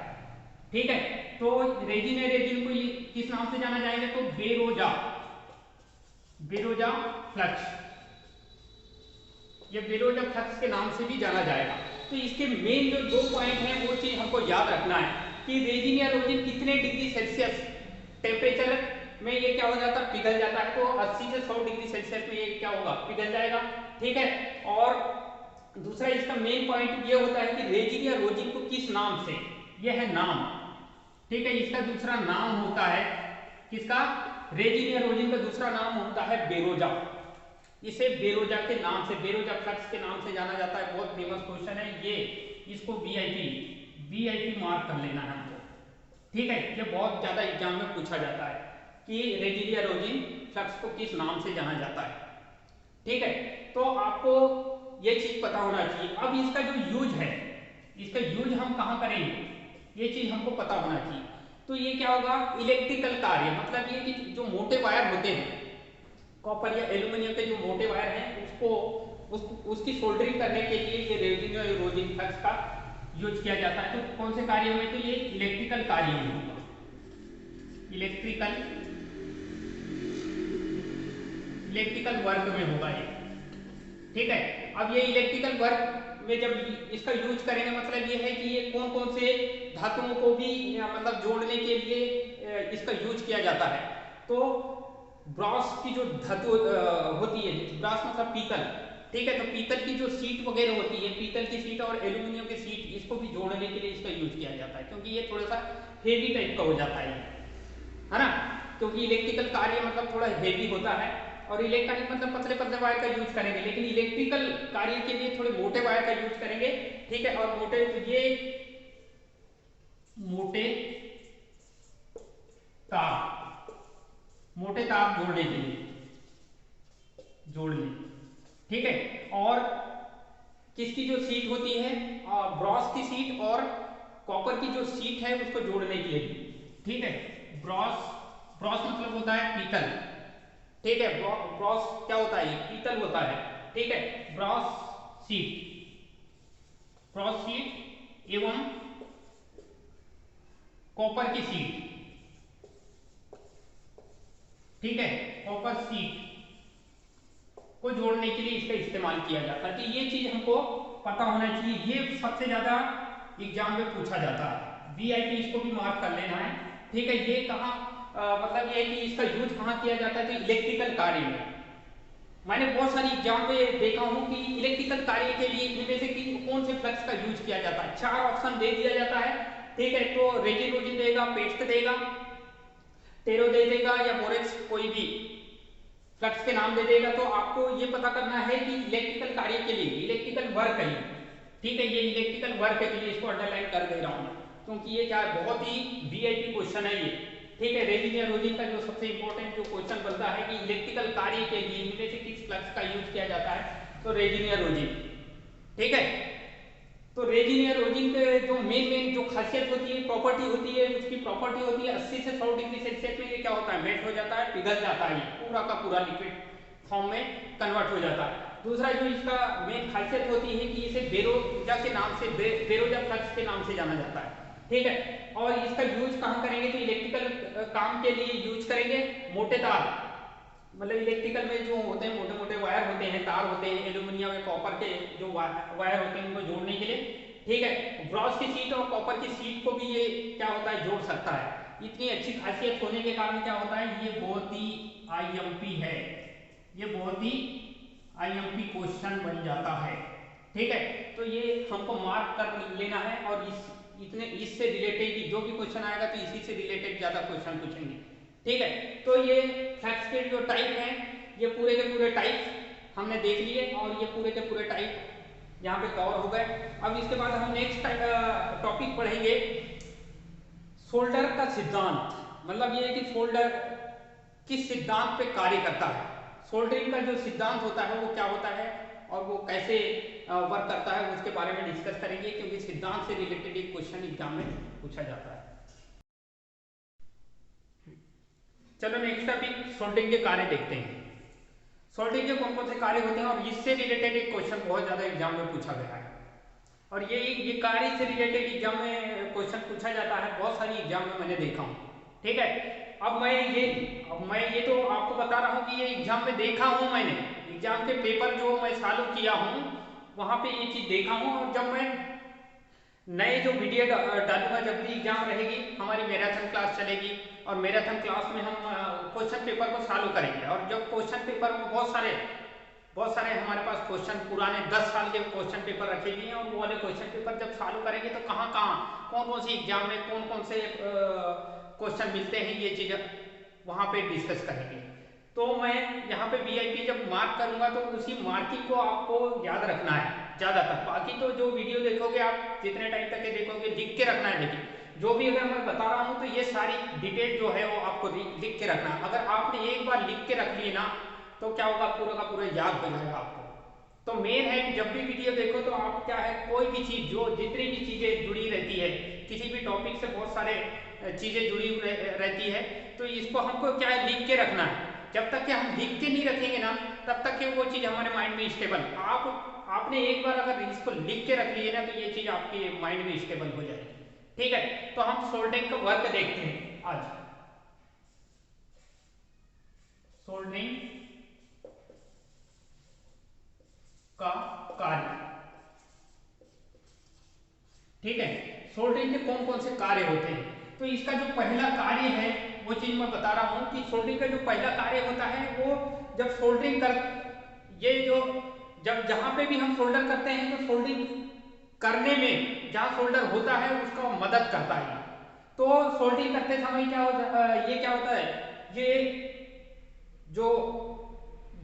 ठीक है। तो रेजिन या रेजिन को किस नाम से जाना जाएगा, तो बेरोजा फ्लक्स, ये बेरोजा फ्लक्स के नाम से भी जाना जाएगा। तो इसके मेन जो 2 पॉइंट हैं वो चीज हमको याद रखना है। कि रेजिन या रोजिन कितने डिग्री सेल्सियस टेम्परेचर में ये क्या हो जाता है, पिघल जाता है। तो 80 से 100 डिग्री सेल्सियस में ये क्या होगा, पिघल जाएगा। ठीक है, और दूसरा इसका मेन पॉइंट ये होता है कि रेजिन या रोजिन को किस नाम से, ये है नाम। ठीक है, इसका दूसरा नाम होता है किसका, रेजिन या रोजिन का दूसरा नाम होता है बेरोजा। इसे बेरोजा के नाम से, बेरोजा फ्लक्स के नाम से जाना जाता है। बहुत फेमस क्वेश्चन है ये, इसको वीआईपी मार्क कर लेना है हमको। ठीक है, ये बहुत ज्यादा एग्जाम में पूछा जाता है कि रेजिन या रोजिन फ्लक्स को किस नाम से जाना जाता है। ठीक है, तो आपको ये चीज पता होना चाहिए। अब इसका जो यूज है, इसका यूज हम कहाँ करेंगे, ये चीज हमको पता होना चाहिए। तो ये क्या होगा, इलेक्ट्रिकल कार्य, मतलब ये कि जो मोटे वायर होते हैं, कॉपर या एल्यूमिनियम के जो मोटे वायर हैं, उसकी सोल्डरिंग करने के लिए ये रेजिन या रोजिन फ्लक्स का यूज किया जाता है। तो कौन से कार्यों में, तो ये इलेक्ट्रिकल कार्यों में होगा, इलेक्ट्रिकल वर्क में होगा ये। ठीक है, अब ये इलेक्ट्रिकल वर्क में जब इसका यूज करेंगे, मतलब ये है कि ये कौन कौन से धातुओं को भी मतलब जोड़ने के लिए इसका यूज किया जाता है। तो ब्रॉस की जो धातु होती है, ब्रॉस मतलब पीतल। ठीक है, तो पीतल की जो सीट वगैरह होती है, पीतल की सीट और एल्यूमिनियम की सीट, इसको भी जोड़ने के लिए इसका यूज किया जाता है, क्योंकि ये थोड़ा सा हेवी टाइप का हो जाता है ना, क्योंकि इलेक्ट्रिकल कार्य मतलब थोड़ा हेवी होता है, और इलेक्ट्रॉनिक मतलब पतले पतले वायर का यूज करेंगे, लेकिन इलेक्ट्रिकल कार्य के लिए थोड़े मोटे वायर का यूज करेंगे। ठीक है, और मोटे, तो ये मोटे तार जोड़ने के लिए, ठीक है, और किसकी जो सीट होती है, ब्रॉस की सीट और कॉपर की जो सीट है उसको जोड़ने के लिए। ठीक है, ब्रॉस मतलब होता है पीतल। ठीक है, ब्रॉस क्या होता है, पीतल होता है। ठीक है, ब्रॉस सीट एवं कॉपर की सीट। ठीक है, कॉपर सीट को जोड़ने के लिए इसका इस्तेमाल किया जाता है। तो ये चीज हमको पता होना चाहिए, ये सबसे ज्यादा एग्जाम में पूछा जाता है। वीआईपी इसको भी मार्क कर लेना है। ठीक है, ये कहाँ मतलब ये है कि इसका यूज कहाँ किया जाता है, तो इलेक्ट्रिकल कार्य में। मैंने बहुत सारी एग्जाम पे देखा हूँ कि इलेक्ट्रिकल कार्य के लिए इनमें से कि कौन से फ्लक्स का यूज किया जाता है, 4 ऑप्शन दे दिया जाता है। ठीक है, तो रेजिन रोजिन देगा, पेस्ट देगा, टेरो दे देगा, या बोरेक्स, कोई भी फ्लक्स के नाम दे देगा। तो आपको ये पता करना है कि इलेक्ट्रिकल कार्य के लिए, इलेक्ट्रिकल वर्क है। ठीक है, ये इलेक्ट्रिकल वर्क के लिए इसको अंडरलाइन कर दे रहा हूँ, क्योंकि ये क्या है, बहुत ही वीआईपी क्वेश्चन है ये। ठीक है, रेजिन या रोजिन का जो सबसे इंपॉर्टेंट जो क्वेश्चन बनता है कि इलेक्ट्रिकल कार्य के लिए इनमें से किस फ्लक्स का यूज किया जाता है, तो रेजिन या रोजिन। ठीक है, तो रेजिन या रोजिन के जो मेन जो खासियत होती है, प्रॉपर्टी होती है, उसकी प्रॉपर्टी होती है 80 से 100 डिग्री सेल्सियस में ये क्या होता है, मेल्ट हो जाता है, पिघल जाता है, पूरा का पूरा लिक्विड फॉर्म में कन्वर्ट हो जाता है। दूसरा जो इसका मेन खासियत होती है कि इसे बेरोजा के नाम से, बेरोजा फ्लक्स के नाम से जाना जाता है। ठीक है, और इसका यूज कहाँ करेंगे, तो इलेक्ट्रिकल काम के लिए यूज करेंगे। मोटे तार, मतलब इलेक्ट्रिकल में जो होते हैं मोटे मोटे वायर होते हैं, तार होते हैं, एल्यूमिनियम या कॉपर के जो वायर होते हैं उनको जोड़ने के लिए। ठीक है, ब्रॉस की सीट और कॉपर की सीट को भी ये क्या होता है, जोड़ सकता है। इतनी अच्छी खासियत होने के कारण क्या होता है, ये बहुत ही आईएमपी है, ये बहुत ही आईएमपी क्वेश्चन बन जाता है। ठीक है, तो ये हमको मार्क कर लेना है, और इससे रिलेटेड जो भी क्वेश्चन आएगा तो इसी से रिलेटेड ज्यादा क्वेश्चन पूछेंगे। ठीक है, तो ये फ्लक्स के जो टाइप हैं, ये पूरे के पूरे टाइप हमने देख लिए, और ये पूरे के पूरे टाइप यहाँ पे कवर हो गए। अब इसके बाद हम नेक्स्ट टॉपिक पढ़ेंगे, सोल्डर का सिद्धांत। मतलब ये है कि सोल्डर किस सिद्धांत पे कार्य करता है, सोल्डरिंग का जो सिद्धांत होता है वो क्या होता है, और वो कैसे वर्क करता है, उसके बारे में डिस्कस करेंगे, क्योंकि सिद्धांत से रिलेटेड एक क्वेश्चन एग्जाम में पूछा जाता है। चलो नेक्स्ट टॉपिक, सोल्डरिंग के कार्य देखते हैं। सोल्डरिंग के कौन कौन से कार्य होते हैं, और इससे रिलेटेड एक क्वेश्चन बहुत ज्यादा एग्जाम में पूछा गया है, और ये कार्य से रिलेटेड एग्जाम में क्वेश्चन पूछा जाता है, बहुत सारी एग्जाम में मैंने देखा हूँ। ठीक है, अब मैं ये तो आपको बता रहा हूँ कि ये एग्जाम में देखा हूँ मैंने, एग्जाम के पेपर जो मैं चालू किया हूँ वहां पे ये चीज देखा हूँ, और जब मैं नए जो वीडियो डालूंगा जब भी एग्जाम रहेगी, हमारी मैराथन क्लास चलेगी और मैराथन क्लास में हम क्वेश्चन पेपर को सॉल्व करेंगे। और जब क्वेश्चन पेपर में बहुत सारे हमारे पास क्वेश्चन पुराने 10 साल के क्वेश्चन पेपर रखे हुए हैं, और वो वाले क्वेश्चन पेपर जब सॉल्व करेंगे तो कहाँ कहाँ कौन कौन सी एग्जाम में कौन कौन से क्वेश्चन मिलते हैं, ये चीज़ वहाँ पे डिस्कस करेंगे। तो मैं यहाँ पे वीआईपी जब मार्क करूंगा तो उसी मार्किंग को आपको याद रखना है ज़्यादातर। बाकी तो जो वीडियो देखोगे आप जितने टाइम तक के देखोगे लिख के रखना है, लेकिन जो भी अगर मैं बता रहा हूँ तो ये सारी डिटेल जो है वो आपको लिख के रखना है। अगर आपने एक बार लिख के रख ली ना तो क्या होगा, पूरा का पूरा याद हो जाएगा आपको। तो मेन है कि जब भी वीडियो देखो तो आप क्या है, कोई भी चीज़ जो जितनी भी चीज़ें जुड़ी रहती है किसी भी टॉपिक से, बहुत सारे चीज़ें जुड़ी रहती है, तो इसको हमको क्या है लिख के रखना है। जब तक कि हम लिख के नहीं रखेंगे ना तब तक कि वो चीज़ हमारे माइंड में स्टेबल, आपने एक बार अगर इसको लिख के रख लिए ना तो ये चीज़ आपके माइंड में स्टेबल हो जाएगी। ठीक है, तो हम सोल्डरिंग का वर्क देखते हैं आज। सोल्डरिंग का कार्य, ठीक है, सोल्डरिंग के कौन कौन से कार्य होते हैं। तो इसका जो पहला कार्य है वो चीज मैं बता रहा हूं कि सोल्डरिंग का जो पहला कार्य होता है वो जब सोल्डरिंग कर, ये जो जब जहां पे भी हम सोल्डर करते हैं तो सोल्डरिंग करने में जहां सोल्डर होता है उसका मदद करता है। तो सोल्डरिंग करते समय क्या होता है, ये क्या होता है, ये जो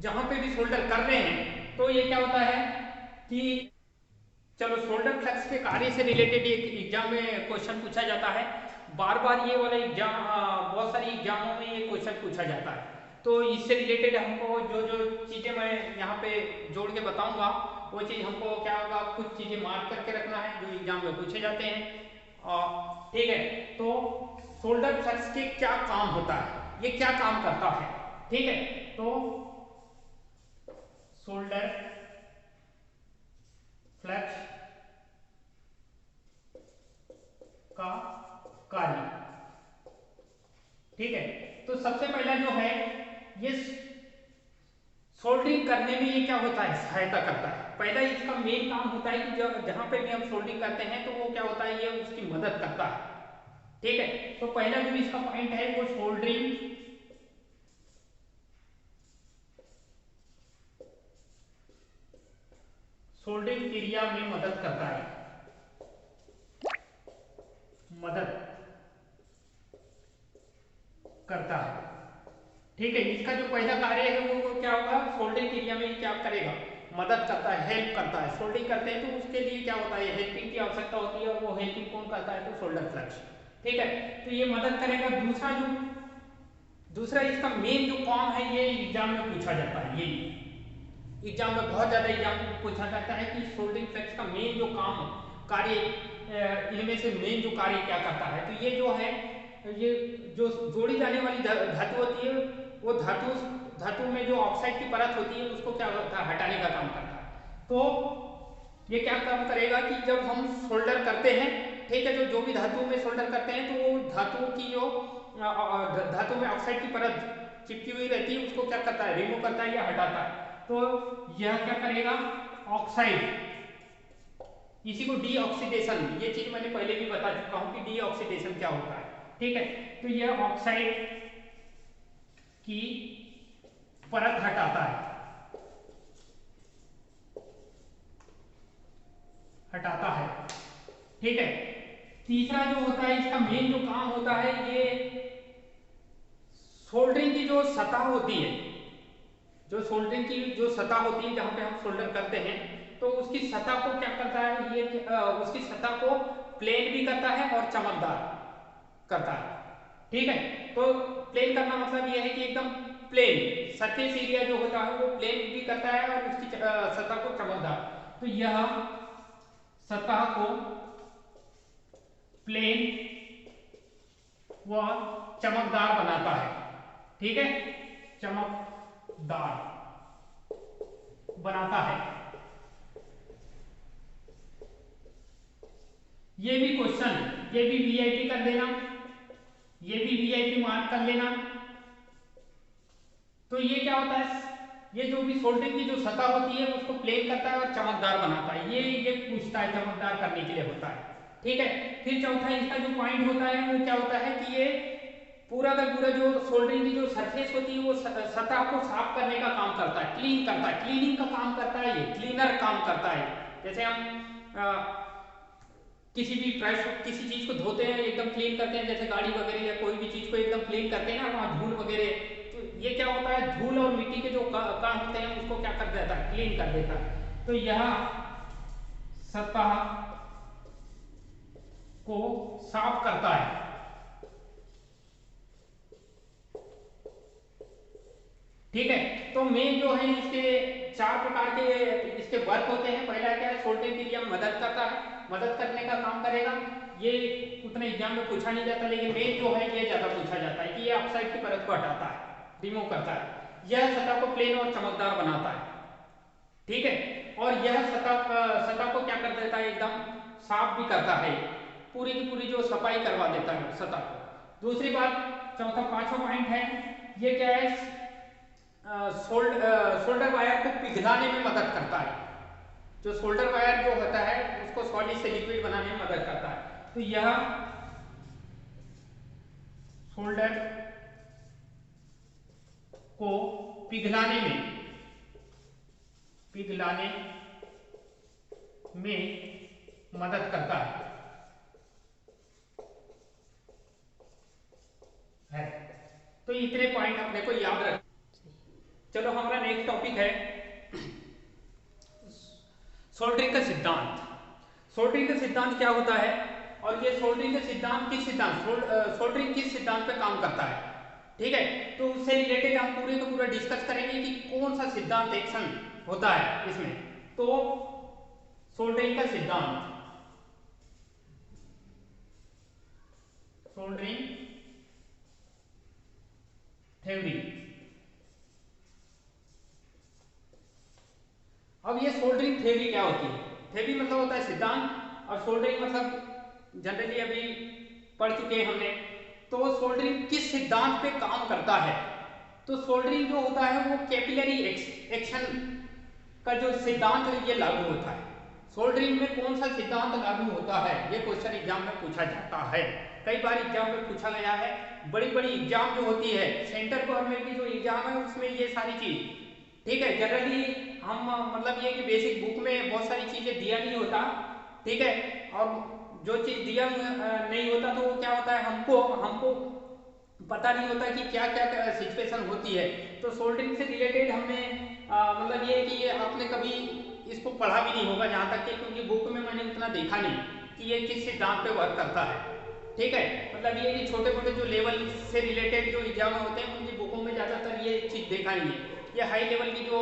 जहां पे भी सोल्डर कर रहे हैं तो ये क्या होता है कि चलो सोल्डर फ्लक्स के कार्य से रिलेटेड एक एग्जाम में क्वेश्चन पूछा जाता है। बार बार ये वाला एग्जाम बहुत सारी एग्जामों में ये क्वेश्चन पूछा जाता है। तो इससे रिलेटेड हमको जो जो चीज़ें मैं यहाँ पे जोड़ के बताऊंगा वो चीज़ हमको क्या होगा, कुछ चीज़ें मार्क करके रखना है जो एग्जाम में पूछे जाते हैं। ठीक है, तो सोल्डर फ्लक्स के क्या काम होता है, ये क्या काम करता है। ठीक है, तो सोल्डर फ्लक्स का कार्य, ठीक है, तो सबसे पहला जो है ये सोल्डरिंग करने में ये क्या होता है, सहायता करता है। पहला इसका मेन काम होता है कि जब जहां पे भी हम सोल्डरिंग करते हैं तो वो क्या होता है, ये उसकी मदद करता है। ठीक है, तो पहला जो इसका पॉइंट है वो सोल्डरिंग सोल्डरिंग क्रिया में मदद करता है, मदद करता है। ठीक है, इसका जो पहला कार्य है वो क्या होगा, सोल्डरिंग क्रिया में क्या करेगा, मदद करता है, हेल्प करता है। सोल्डरिंग करते हैं तो उसके लिए क्या होता है, हेल्पिंग की आवश्यकता होती है, और वो हेल्पिंग कौन करता है, तो सोल्डर फ्लक्स। ठीक है, तो ये मदद करेगा। दूसरा इसका मेन जो काम है ये एग्जाम में पूछा जाता है, ये एग्जाम में बहुत ज्यादा एग्जाम में पूछा जाता है कि सोल्डरिंग फ्लक्स का मेन जो काम कार्य, इनमें से मेन जो कार्य क्या करता है। तो ये जो है, ये जो जोड़ी जाने वाली धातु होती है वो धातु में जो ऑक्साइड की परत होती है उसको क्या करता है, हटाने का काम करता है। तो ये क्या काम करेगा कि जब हम सोल्डर करते हैं, ठीक है, जो भी धातु में सोल्डर करते हैं तो वो धातु की जो धातु में ऑक्साइड की परत चिपकी हुई रहती है उसको क्या करता है, रिमूव करता है या हटाता है। तो यह क्या करेगा, ऑक्साइड, इसी को डीऑक्सीडेशन, ये चीज मैंने पहले भी बता चुका हूं कि डीऑक्सीडेशन क्या होता है। ठीक है, तो यह ऑक्साइड की परत हटाता है, ठीक है। तीसरा जो होता है इसका मेन जो काम होता है, ये सोल्डरिंग की जो सतह होती है, जो सोल्डरिंग की जो सतह होती है जहां पे हम सोल्डर करते हैं तो उसकी सतह को क्या करता है, ये उसकी सतह को प्लेन भी करता है और चमकदार करता है। ठीक है, तो प्लेन करना मतलब ये है कि एकदम प्लेन सरफेस एरिया जो होता है वो प्लेन भी करता है और उसकी सतह को चमकदार। तो यह सतह को प्लेन व चमकदार बनाता है। ठीक है, चमकदार बनाता है। ये भी क्वेश्चन, ये भी वीआईपी कर देना, ये भी वीआईपी मार्क कर लेना। तो ये क्या होता है, ये जो भी सोल्डरिंग की जो सतह होती है उसको प्लेन करता है और चमकदार बनाता है। ये पूछता है, चमकदार करने के लिए होता है। ठीक है। फिर चौथा इसका जो पॉइंट होता है वो क्या होता है कि ये पूरा का पूरा जो सोल्डरिंग की जो सरफेस होती है वो सतह को साफ करने का काम करता है, क्लीन करता है, क्लीनिंग का काम करता है, ये क्लीनर काम करता है। जैसे हम किसी भी प्रेस किसी चीज को धोते हैं एकदम क्लीन करते हैं, जैसे गाड़ी वगैरह या कोई भी चीज को एकदम क्लीन करते हैं ना, वहाँ धूल वगैरह, तो ये क्या होता है धूल और मिट्टी के जो कण होते हैं उसको क्या कर देता है, क्लीन कर देता है। तो यह सतह को साफ करता है। ठीक है। तो मेन जो है इसके चार प्रकार के इसके वर्क होते हैं। पहला क्या है, सोल्डरिंग के लिए हम मदद करता है, मदद करने का काम करेगा। ये उतने एग्जाम में पूछा नहीं जाता, लेकिन मेन जो है ये ज्यादा पूछा जाता है कि ये अपसाइड की परत को हटाता है, रिमूव करता है। यह सतह को प्लेन और चमकदार बनाता है। ठीक है। और यह सतह को क्या कर देता है, एकदम साफ भी करता है, पूरी की पूरी जो सफाई करवा देता है सतह को। दूसरी बात, चौथा पांचवा पॉइंट है, ये क्या है, सोल्डर वायर को पिघलाने में मदद करता है। जो सोल्डर वायर जो होता है उसको सॉलिड से लिक्विड बनाने में मदद करता है। तो यह सोल्डर को पिघलाने में मदद करता है। तो इतने पॉइंट अपने को याद रख। चलो हमारा नेक्स्ट टॉपिक है सोल्डरिंग का सिद्धांत। सोल्डरिंग का सिद्धांत क्या होता है, और ये सोल्डरिंग का सिद्धांत किस सिद्धांत सोल्डरिंग किस सिद्धांत पे काम करता है। ठीक है। तो उससे रिलेटेड हम पूरे का पूरा डिस्कस करेंगे कि कौन सा सिद्धांत एक्शन होता है इसमें। तो सोल्डरिंग का सिद्धांत, सोल्डरिंग थ्योरी। अब ये सोल्डरिंग थ्योरी क्या होती है, थ्योरी मतलब होता है सिद्धांत, और सोल्डरिंग मतलब जनरली अभी पढ़ चुके हैं हमने। तो सोल्डरिंग किस सिद्धांत पे काम करता है, तो सोल्डरिंग जो होता है वो कैपिलरी एक्शन का जो सिद्धांत है ये लागू होता है। सोल्डरिंग में कौन सा सिद्धांत लागू होता है, ये क्वेश्चन एग्जाम में पूछा जाता है, कई बार एग्जाम में पूछा गया है। बड़ी बड़ी एग्जाम जो होती है, सेंट्रल गवर्नमेंट की जो एग्जाम है उसमें ये सारी चीज, ठीक है, जनरली हम मतलब ये कि बेसिक बुक में बहुत सारी चीजें दिया नहीं होता। ठीक है। और जो चीज दिया नहीं होता तो वो क्या होता है, हमको हमको पता नहीं होता कि क्या क्या सिचुएशन होती है। तो सोल्डरिंग से रिलेटेड हमने मतलब ये कि ये आपने कभी इसको पढ़ा भी नहीं होगा जहाँ तक कि, क्योंकि बुक में मैंने उतना देखा नहीं कि ये किस सिद्धांत पे वर्क करता है। ठीक है। मतलब ये कि छोटे मोटे जो लेवल से रिलेटेड जो एग्जाम होते हैं उनकी बुकों में ज़्यादातर ये चीज़ देखा नहीं है। ये हाई लेवल की जो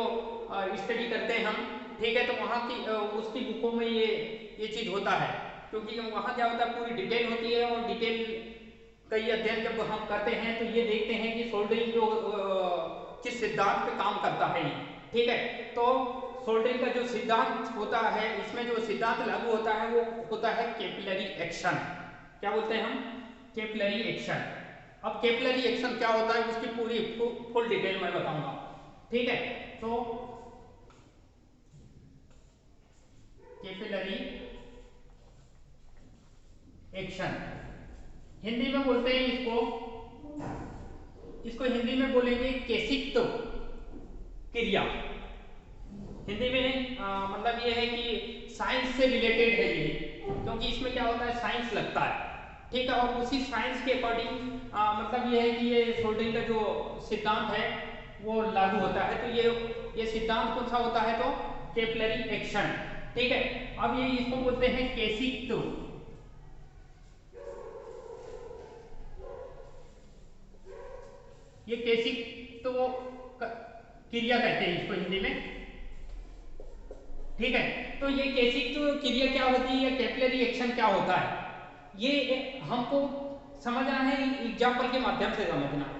स्टडी करते हैं हम, ठीक है, तो वहाँ की उसकी बुकों में ये चीज़ होता है, क्योंकि वहाँ क्या होता है पूरी डिटेल होती है, और डिटेल कई अध्ययन जब हम करते हैं तो ये देखते हैं कि सोल्डरिंग जो किस सिद्धांत पे काम करता है। ठीक है। तो सोल्डरिंग का जो सिद्धांत होता है, इसमें जो सिद्धांत लागू होता है वो होता है कैपिलरी एक्शन। क्या बोलते हैं हम, कैपिलरी एक्शन। अब कैपिलरी एक्शन क्या होता है उसकी पूरी फुल डिटेल मैं बताऊंगा। ठीक है। तो कैपिलरी एक्शन हिंदी में बोलते हैं इसको हिंदी में बोलेंगे केशिक्त क्रिया। हिंदी में मतलब ये है कि साइंस से रिलेटेड है ये, क्योंकि इसमें क्या होता है साइंस लगता है। ठीक है। और उसी साइंस के अकॉर्डिंग मतलब ये है कि ये सोल्डरिंग का जो सिद्धांत है वो लागू होता है। तो ये सिद्धांत कौन सा होता है, तो कैपिलरी एक्शन। ठीक है। अब ये इसको बोलते हैं केशिक्त, ये केशिक्त क्रिया कहते हैं इसको हिंदी में। ठीक है। तो ये केशिक्त क्रिया क्या होती है, कैपिलरी एक्शन क्या होता है, ये हमको समझना है एग्जाम्पल के माध्यम से समझना है।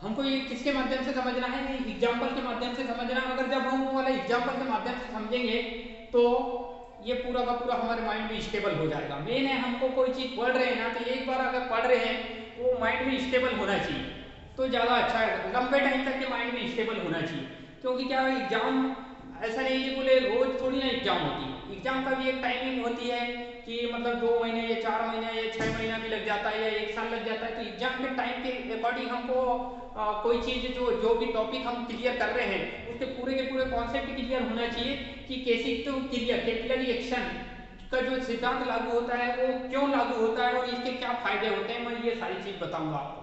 हमको ये किसके माध्यम से समझना है, एग्जाम्पल के माध्यम से समझना है। अगर जब हम वो वाला एग्जाम्पल के माध्यम से समझेंगे तो ये पूरा का पूरा हमारे माइंड में स्टेबल हो जाएगा। मेन है हमको कोई चीज पढ़ रहे हैं ना, तो एक बार अगर पढ़ रहे हैं तो वो माइंड में स्टेबल होना चाहिए, तो ज़्यादा अच्छा है, लंबे टाइम तक के माइंड में स्टेबल होना चाहिए। क्योंकि क्या है एग्जाम ऐसा नहीं है बोले रोज थोड़ी ना एग्जाम होती है, एग्जाम का भी एक टाइमिंग होती है कि मतलब 2 महीने या 4 महीने या 6 महीना भी लग जाता है या 1 साल लग जाता है, तो एग्जाम के टाइम के अकॉर्डिंग हमको कोई चीज़ जो भी टॉपिक हम क्लियर कर रहे हैं उसके पूरे के पूरे कॉन्सेप्ट क्लियर होना चाहिए कि कैसे तो क्लियर कैपिलरी एक्शन का जो सिद्धांत लागू होता है वो क्यों लागू होता है और इसके क्या फायदे होते हैं, मैं ये सारी चीज़ बताऊंगा आपको।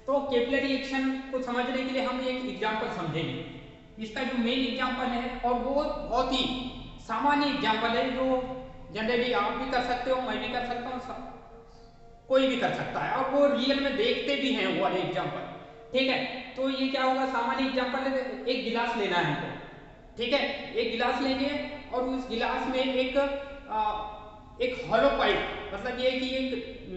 तो कैपिलरी एक्शन को समझने के लिए हम एक एग्जाम्पल समझेंगे। इसका जो मेन एग्जाम्पल है और वो बहुत ही सामान्य एग्जाम्पल है जो जनरली आप भी कर सकते हो, मैं भी कर सकता हूँ, कोई भी कर सकता है और वो रियल में देखते भी हैं वो वाले एग्जाम्पल। ठीक है, तो ये क्या होगा, सामान्य एग्जाम्पल है, एक गिलास लेना है हमको। ठीक है, एक गिलास लेंगे और उस गिलास में एक हॉलो पाइप, मतलब ये कि एक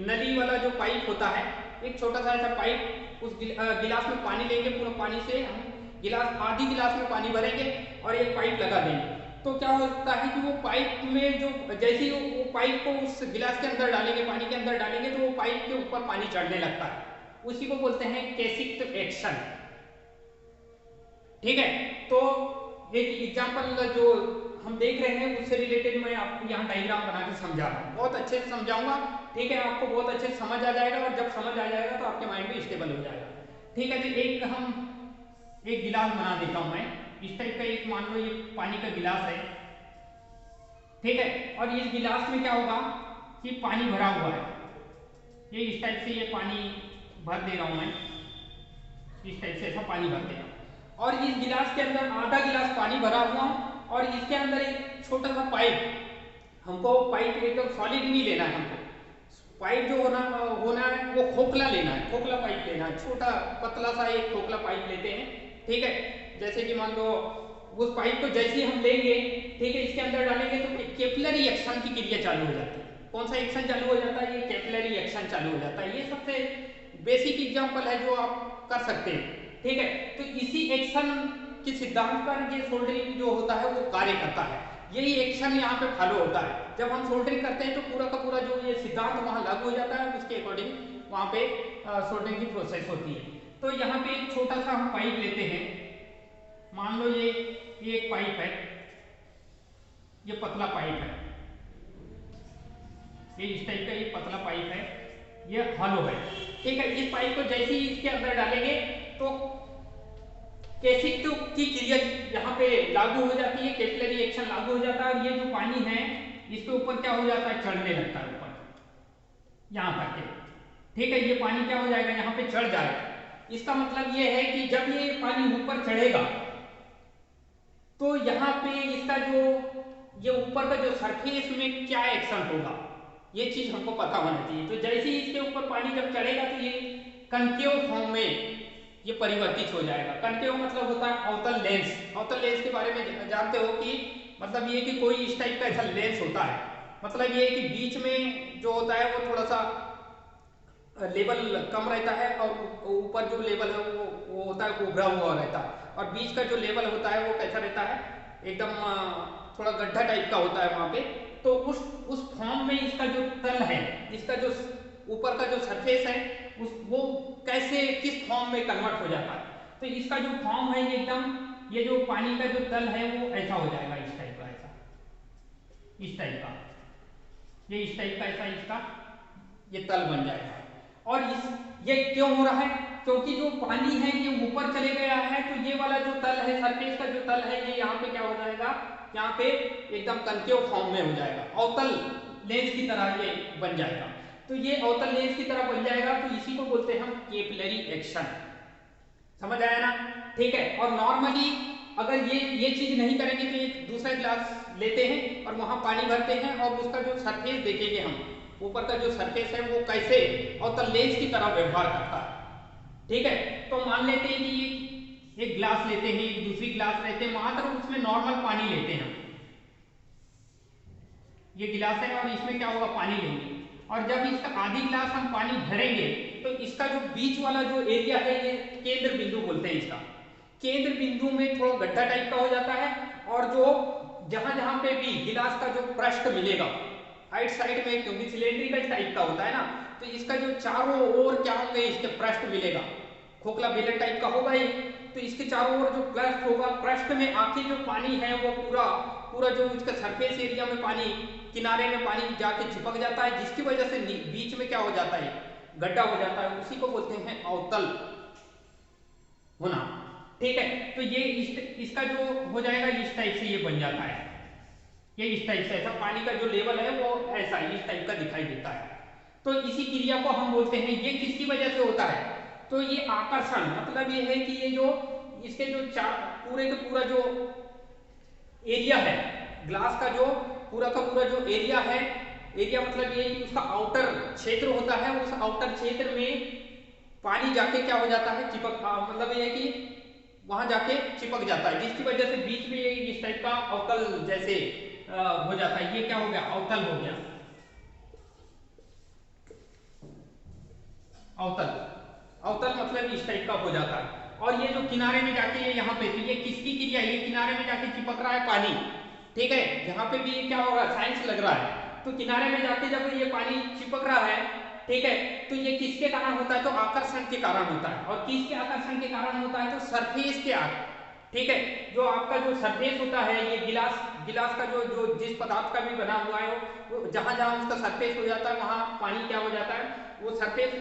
नली वाला जो पाइप होता है, एक छोटा सा ऐसा पाइप, उस गिलास में पानी लेंगे, पूरा पानी से हम गिलास आधी गिलास में पानी भरेंगे और एक पाइप लगा देंगे। तो क्या होता है कि वो पाइप में जो जैसे ही वो पाइप को उस गिलास के अंदर डालेंगे, पानी के अंदर डालेंगे, तो वो पाइप के ऊपर पानी चढ़ने लगता है, उसी को बोलते हैं कैसिक एक्शन। ठीक है, तो एक एग्जांपल जो हम देख रहे हैं उससे रिलेटेड मैं आपको यहाँ डायग्राम बना के समझा रहा हूँ, बहुत अच्छे से समझाऊंगा। ठीक है, आपको बहुत अच्छे से समझ आ जाएगा और जब समझ आ जाएगा तो आपके माइंड में स्टेबल हो जाएगा। ठीक है, तो एक गिलास बना देता हूं मैं, इस टाइप का एक, मान लो ये पानी का गिलास है। ठीक है, और इस गिलास में क्या होगा कि पानी भरा हुआ है, ये इस टाइप से ये पानी भर दे रहा हूं मैं, इस टाइप से ऐसा पानी भर दे रहा हूं और इस गिलास के अंदर आधा गिलास पानी भरा हुआ और इसके अंदर एक छोटा सा पाइप, हमको पाइप एकदम सॉलिड नहीं लेना है, हमको पाइप जो होना है वो खोखला लेना है, खोखला पाइप लेना है, छोटा पतला सा एक खोखला पाइप लेते हैं। ठीक है, जैसे कि मान लो उस पाइप को जैसे ही हम लेंगे, ठीक है, इसके अंदर डालेंगे तो कैपिलरी एक्शन की क्रिया चालू हो जाती है। कौन सा एक्शन चालू हो जाता है, ये कैपिलरी एक्शन चालू हो जाता है। ये सबसे बेसिक एग्जांपल है जो आप कर सकते हैं। ठीक है, तो इसी एक्शन के सिद्धांत पर ये सोल्डरिंग जो होता है वो कार्य करता है, यही एक्शन यहाँ पे फॉलो होता है। जब हम सोल्डरिंग करते हैं तो पूरा का पूरा जो ये सिद्धांत वहां लागू हो जाता है, उसके अकॉर्डिंग वहां पे सोल्डरिंग की प्रोसेस होती है। तो यहाँ पे एक छोटा सा हम पाइप लेते हैं, मान लो ये एक पाइप है, ये पतला पाइप है, ये इस टाइप का एक पतला पाइप है, ये हॉलो है। ठीक है, इस पाइप को जैसे ही इसके अंदर डालेंगे तो कैसिक की क्रिया यहाँ पे लागू हो जाती है, कैपिलरी एक्शन लागू हो जाता है और ये जो पानी है इसके ऊपर क्या हो जाता है, चढ़ने लगता है ऊपर यहाँ तक के। ठीक है, ये पानी क्या हो जाएगा, यहाँ पे चढ़ जाएगा। इसका मतलब ये है कि जब ये पानी ऊपर चढ़ेगा तो यहाँ पे इसका जो ये ऊपर का जो सरफेस में क्या एक्शन होगा, ये चीज हमको पता होना चाहिए। तो जैसे ही इसके ऊपर पानी जब चढ़ेगा तो ये कनकेव फॉर्म में ये परिवर्तित हो जाएगा। कनकेव मतलब होता है अवतल लेंस। अवतल लेंस के बारे में जानते हो कि मतलब ये कि कोई इस टाइप का ऐसा लेंस होता है, मतलब ये कि बीच में जो होता है वो थोड़ा सा लेवल कम रहता है और ऊपर जो लेवल है वो होता है उभरा हुआ रहता है, और बीच का जो लेवल होता है वो कैसा रहता है, एकदम थोड़ा गड्ढा टाइप का होता है वहां पे। तो उस फॉर्म में इसका जो तल है, इसका जो ऊपर का जो सरफेस है वो कैसे किस फॉर्म में कन्वर्ट हो जाता है। तो इसका जो फॉर्म है ये एकदम, ये जो पानी का जो तल है वो ऐसा हो जाएगा, इस टाइप का, ऐसा इस टाइप का, ये इस टाइप का ऐसा इसका ये तल बन जाएगा। और ये क्यों हो रहा है, क्योंकि जो पानी है ये ऊपर चले गया है, तो ये वाला जो तल है, सरफेस का जो तल है, ये यहाँ पे क्या हो जाएगा, यहाँ पे एकदम कनकेव फॉर्म में हो जाएगा, अवतल लेंस की तरह ये बन जाएगा। तो ये अवतल लेंस की तरह बन जाएगा, तो इसी को बोलते हैं हम कैपिलरी एक्शन। समझ आया ना? ठीक है, और नॉर्मली अगर ये चीज नहीं करेंगे तो एक दूसरा गिलास लेते हैं और वहां पानी भरते हैं और उसका जो सरफेस देखेंगे हम, ऊपर का जो सरफेस है वो कैसे अवतल लेंस की तरह व्यवहार करता है। ठीक है, तो मान लेते हैं कि एक ग्लास लेते हैं, एक दूसरी ग्लास लेते हैं, वहां तक उसमें नॉर्मल पानी लेते हैं, ये गिलास है और इसमें क्या होगा, पानी लेंगे, और जब इसका आधी गिलास हम पानी भरेंगे तो इसका जो बीच वाला जो एरिया है ये केंद्र बिंदु बोलते हैं इसका। केंद्र बिंदु में थोड़ा गड्ढा टाइप का हो जाता है, और जो जहां जहां पे भी गिलास का जो पृष्ठ मिलेगा राइट साइड में, क्योंकि सिलेंड्रिकल टाइप का होता है ना, तो इसका जो चारों ओर क्या होंगे, इसके पृष्ठ मिलेगा, खोखला बेलन टाइप का होगा ही, तो इसके चारों ओर जो क्रस्ट होगा, क्रस्ट में आखिर जो पानी है वो पूरा पूरा जो इसका सरफेस एरिया में पानी, किनारे में पानी जाके चिपक जाता है, जिसकी वजह से बीच में क्या हो जाता है, गड्ढा हो जाता है, उसी को बोलते हैं अवतल होना। ठीक है, तो ये इसका जो हो जाएगा इस टाइप से ये बन जाता है, ये इस टाइप से, ऐसा पानी का जो लेवल है वो ऐसा इस टाइप का दिखाई देता है। तो इसी क्रिया को हम बोलते हैं, ये किसकी वजह से होता है, तो ये आकर्षण, मतलब ये है कि ये जो इसके जो पूरे का पूरा जो एरिया है, ग्लास का जो पूरा का पूरा जो एरिया है, एरिया मतलब ये उसका आउटर क्षेत्र होता है, उस आउटर क्षेत्र में पानी जाके क्या हो जाता है, चिपक, मतलब ये है कि वहां जाके चिपक जाता है, जिसकी वजह से बीच में इस टाइप का अवतल जैसे हो जाता है। ये क्या हो गया, अवतल हो गया, अवतल, अवतल मतलब इस टाइप का हो जाता है। और ये जो किनारे में जाके ये यहाँ पे, तो ये किसकी क्रिया, ये किनारे में जाके चिपक रहा है पानी, ठीक है, यहाँ पे भी क्या होगा, साइंस लग रहा है, तो किनारे में जाके जब ये पानी चिपक रहा है, ठीक है, तो ये किसके कारण होता है, तो आकर्षण के कारण होता है। और किसके आकर्षण के कारण होता है, तो सरफेस के आकर, ठीक है, जो आपका जो सरफेस होता है, ये गिलास, गिलास का जो जो जिस पदार्थ का भी बना हुआ है, वो जहां जहां उसका सरफेस हो जाता है वहां पानी क्या हो जाता है, वो सरफेस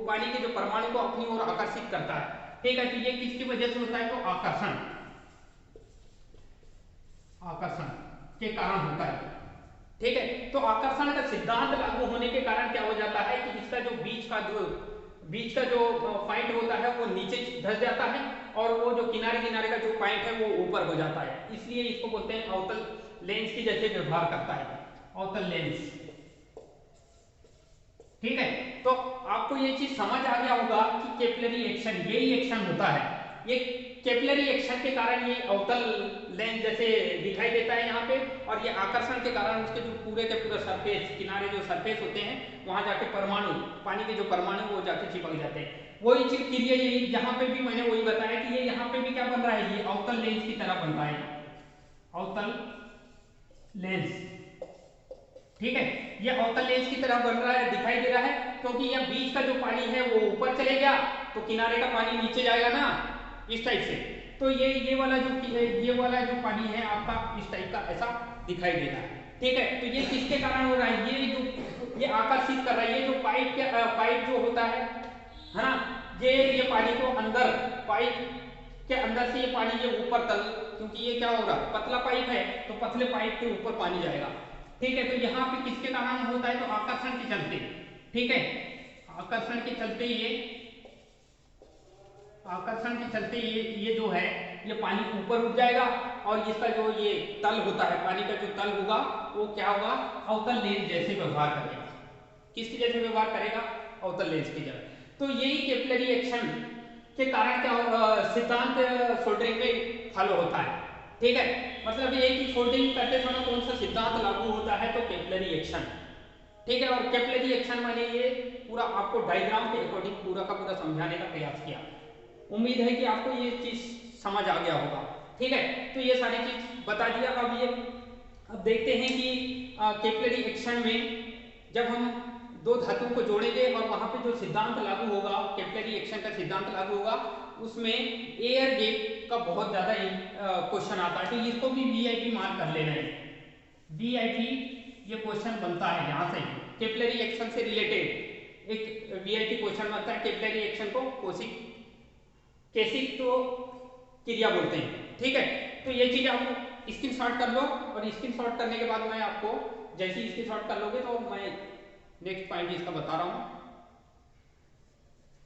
पानी के जो परमाणु को अपनी ओर आकर्षित करता है। ठीक है, तो ये किसकी वजह से होता है, तो आकर्षण, आकर्षण के कारण होता है। ठीक है, तो आकर्षण का सिद्धांत लागू होने के कारण क्या हो जाता है कि इसका जो बीच का जो पॉइंट होता है वो नीचे धंस जाता है, और वो जो किनारे किनारे का जो पॉइंट है वो ऊपर हो जाता है, इसलिए इसको बोलते हैं अवतल लेंस की जैसे व्यवहार करता है, अवतल लेंस। ठीक है, तो आपको ये चीज समझ आ गया होगा कि कैपिलरी एक्शन, यही एक्शन होता है, ये कैपिलरी एक्शन के कारण ये अवतल लेंस जैसे दिखाई देता है यहाँ पे, और ये आकर्षण के कारण उसके जो पूरे के पूरे सरफेस, किनारे जो सरफेस होते हैं वहां जाके परमाणु, पानी के जो परमाणु वो जाके चिपक जाते हैं। वही चीज क्रिया यही यहाँ पे भी मैंने वही बताया कि ये यहाँ पे भी क्या बन रहा है, ये अवतल लेंस की तरह बन रहा है, अवतल लेंस। ठीक है, ये अवतल लेंस की तरह बन रहा है, दिखाई दे रहा है, क्योंकि यह बीच का जो पानी है वो ऊपर चले गया तो किनारे का पानी नीचे जाएगा ना, इस टाइप से। तो ये वाला जो पानी है आपका इस टाइप का ऐसा दिखाई दे रहा है। ठीक है, तो ये किसके कारण हो रहा है, ये आकर्षित कर रहा है, ये जो पाइप जो होता है ना, ये पानी को अंदर, पाइप के अंदर से ये पानी ये ऊपर तल, क्योंकि ये क्या होगा, पतला पाइप है तो पतले पाइप के ऊपर पानी जाएगा। ठीक है, तो यहाँ पे किसके कारण होता है, तो आकर्षण के चलते। ठीक है, आकर्षण के चलते ये जो है ये पानी ऊपर उठ जाएगा, और इसका जो ये तल होता है, पानी का जो तल होगा वो क्या होगा, अवतल लेंस जैसे व्यवहार करेगा। किसकी जैसे व्यवहार करेगा, अवतल लेंस की जैसे। तो यही कैपिलरी एक्शन के कारण क्या सिद्धांत सोल्डरिंग में फॉलो होता है। ठीक है, मतलब ये कि सोल्डरिंग करते समय कौन सा सिद्धांत लागू होता है, तो कैपिलरी एक्शन। ठीक है, और कैपिलरी एक्शन मैंने ये पूरा आपको डायग्राम के अकॉर्डिंग पूरा का पूरा समझाने का प्रयास किया। उम्मीद है कि आपको ये चीज समझ आ गया होगा। ठीक है, तो ये सारी चीज बता दिया। अब देखते हैं कि कैपिलरी एक्शन में जब हम दो धातुओं को जोड़ेंगे और वहां पे जो सिद्धांत लागू होगा, कैपिलरी एक्शन का सिद्धांत लागू होगा, उसमें एयर गैप का बहुत ज्यादा क्वेश्चन आता है, तो इसको भी वीआईपी मार्क कर लेना है। वीआईपी ये क्वेश्चन बनता है यहाँ से, कैपिलरी एक्शन से रिलेटेड एक वीआईपी क्वेश्चन बनता है। कैपिलरी एक्शन को केसिक तो क्रिया बोलते हैं। ठीक है, तो ये चीज आप स्क्रीनशॉट कर लो, और स्क्रीनशॉट करने के बाद मैं आपको जैसे ही स्क्रीनशॉट कर लोगे तो मैं नेक्स्ट पॉइंट इसका बता रहा हूं।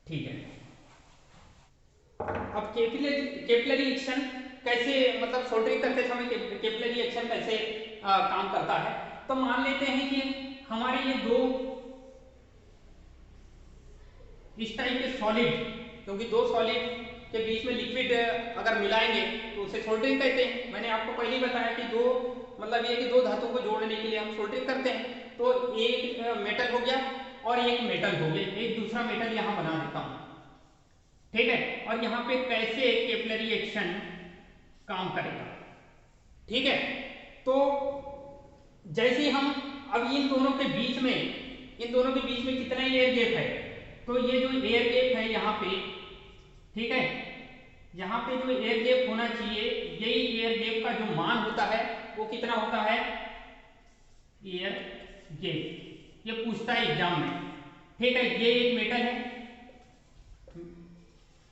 ठीक है, अब कैपिलरी एक्शन कैसे, मतलब सोल्डरिंग करते समय कैपिलरी एक्शन कैसे काम करता है। तो मान लेते हैं कि हमारे ये दो इस टाइप के सॉलिड, क्योंकि दो सॉलिड के बीच में लिक्विड अगर मिलाएंगे तो उसे सोल्डरिंग कहते हैं। मैंने आपको पहले ही बताया कि दो, मतलब ये कि दो धातुओं को जोड़ने के लिए हम सोल्डरिंग करते हैं। तो एक मेटल हो गया और एक मेटल हो गया, एक दूसरा मेटल यहां बना देता हूं। ठीक है, और यहाँ पे कैसे कैपिलरी एक्शन काम करेगा। ठीक है, तो जैसे हम अब इन दोनों के बीच में कितना एयर गैप है, तो ये जो एयर गैप है यहाँ पे, ठीक है, यहाँ पे जो एयर गैप होना चाहिए, यही एयर गैप का जो मान होता है वो कितना होता है, एयर गैप। ये पूछता है एग्जाम में, ठीक है। ये एक मेटल है,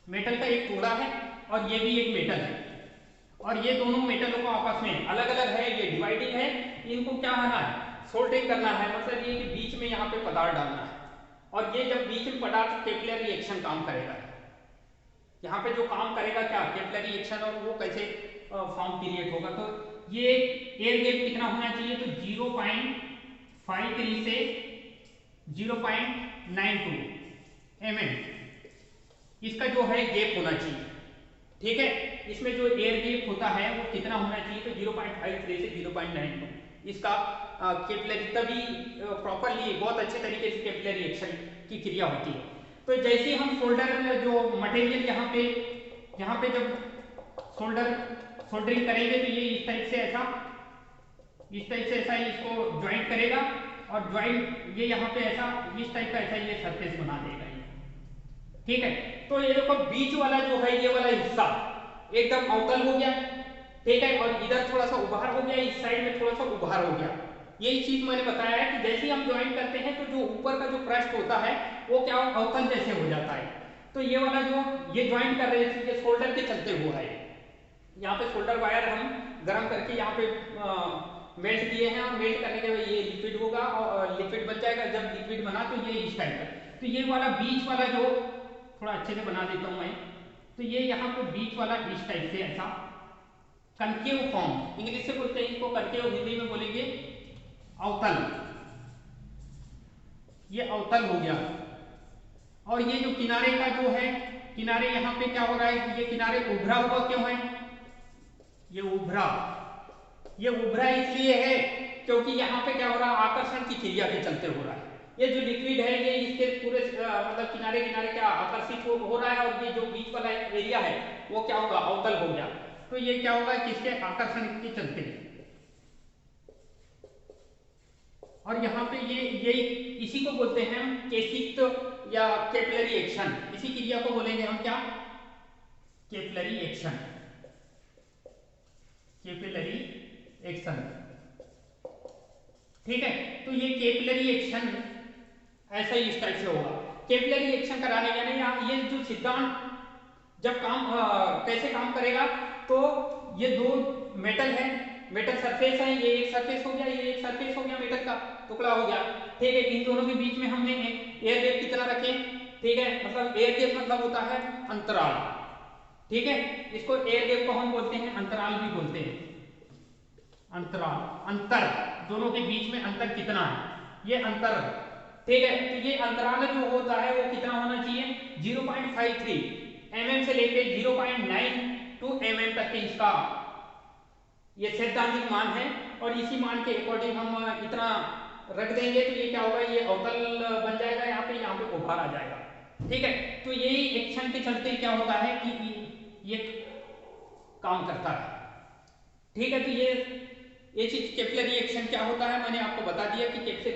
मेटल का एक टुकड़ा है, और ये भी एक मेटल है, और ये दोनों मेटलों को आपस में अलग अलग है, ये डिवाइडिंग है। इनको क्या होना है, सोल्डरिंग करना है। मतलब ये कि बीच में यहाँ पे पदार्थ डालना है, और ये जब बीच में पदार्थ कैपिलरी रिएक्शन काम करेगा, यहाँ पे जो काम करेगा क्या, कैपिलरी रिएक्शन, और वो कैसे फॉर्म क्रिएट होगा। तो ये एयर गैप कितना होना चाहिए, तो 0.53 से 0.92 mm इसका जो है गैप होना चाहिए, ठीक है। इसमें जो एयर गैप होता है वो कितना होना चाहिए, तो 0.53 से 0.92 इसका कैपिलरी, तभी प्रॉपरली बहुत अच्छे तरीके से कैपिलरी रिएक्शन की क्रिया होती है। तो जैसे ही हम सोल्डर जो मटेरियल यहाँ पे जब सोल्डरिंग करेंगे तो ये इस टाइप से ऐसा इसको ज्वाइंट करेगा, और ज्वाइंट ये यहाँ पे ऐसा इस टाइप का ऐसा ये सरफेस बना देगा ये, ठीक है। तो ये देखो बीच वाला जो है ये वाला हिस्सा एकदम अवतल हो गया, ठीक है, और इधर थोड़ा सा उभार हो गया, इस साइड में थोड़ा सा उभार हो गया। यही चीज मैंने बताया है कि जैसे ही हम ज्वाइन करते हैं तो जो ऊपर का जो पृष्ठ होता है वो क्या अवतल जैसे हो जाता है। तो ये वाला जो ये ज्वाइन कर रहे हैं ये शोल्डर के चलते हुआ है। यहाँ पे शोल्डर वायर हम गर्म करके यहाँ पे मेल्ट किए हैं, और मेल्ट करने के बाद ये लिक्विड होगा, और लिक्विड बन जाएगा। जब लिक्विड बना तो ये इस टाइप का, तो ये वाला बीच वाला जो थोड़ा अच्छे से बना देता हूँ मैं, तो ये यहाँ पे बीच वाला इस टाइप से ऐसा कनकेव फॉर्म, इंग्लिश से बोलते हैं इसको कनकेव, हिंदी में बोलेंगे अवतल, ये अवतल हो गया। और ये जो किनारे का जो है, किनारे यहाँ पे क्या हो रहा है, ये किनारे उभरा हुआ क्यों है, ये उभरा इसलिए है क्योंकि यहाँ पे क्या हो रहा है, आकर्षण की क्रिया के चलते हो रहा है। ये जो लिक्विड है ये इसके पूरे मतलब किनारे किनारे क्या आकर्षित हो रहा है, और ये जो बीच वाला एरिया है वो क्या होगा, अवतल हो गया। तो ये क्या होगा, किसके आकर्षण के चलते। और यहाँ पे ये इसी को बोलते हैं हम केशिक या कैपिलरी एक्शन। इसी क्रिया को बोलेंगे हम क्या, कैपिलरी एक्शन, कैपिलरी एक्शन, ठीक है। तो ये कैपिलरी एक्शन ऐसा ही इस टाइप से होगा। कैपिलरी एक्शन कराने यानी यहाँ ये जो सिद्धांत जब कैसे काम करेगा, तो ये दो मेटल है, मेटल सरफेस है, ये एक सरफेस हो गया, ये एक सरफेस हो गया, मेटल का टुकड़ा हो गया, ठीक है। इन दोनों के बीच में हमने एयर गैप कितना रखे, ठीक है। मतलब एयर गैप मतलब होता है अंतराल, ठीक है। इसको एयर गैप को हम बोलते हैं अंतराल भी बोलते हैं, अंतराल, अंतर, दोनों के बीच में अंतर कितना है, ये अंतर, ठीक है। तो ये अंतराल जो होता है वो कितना होना चाहिए, 0.53 mm से लेके 0.92 mm तक के इसका ये सैद्धांतिक मान है। और इसी मान के अकॉर्डिंग हम इतना रख देंगे तो ये क्या होगा, ये अवतल बन जाएगा, यहाँ पे उभार आ जाएगा, ठीक है। तो यही एक्शन के चलते क्या होता है कि ये काम करता है, ठीक है। तो ये चीज कैपिलरी एक्शन क्या होता है मैंने आपको बता दिया कि कैसे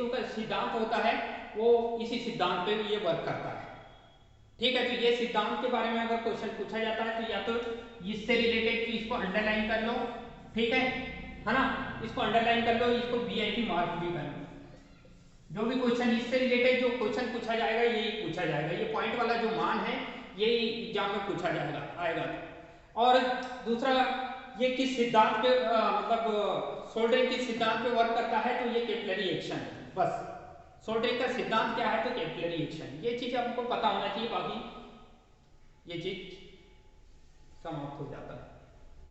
का सिद्धांत होता है वो इसी सिद्धांत पे ये वर्क करता है, ठीक है। तो ये सिद्धांत के बारे में अगर क्वेश्चन पूछा जाता है तो या तो इससे रिलेटेड कि इसको अंडरलाइन कर लो, ठीक है ना, इसको अंडरलाइन कर लो, इसको वीआईपी मार्क भी कर लो। जो भी क्वेश्चन इससे रिलेटेड जो क्वेश्चन पूछा जाएगा यही पूछा जाएगा, ये पॉइंट वाला जो मान है यही एग्जाम में पूछा जाएगा आएगा। और दूसरा ये किस सिद्धांत पे मतलब सोल्डरिंग किस सिद्धांत पे वर्क करता है, तो ये कैपिलरी एक्शन है, बस सोल्डरिंग का सिद्धांत क्या है, तो कैपिलरी एक्शन, ये चीज आपको पता होना चाहिए, बाकी ये चीज समाप्त हो जाता है।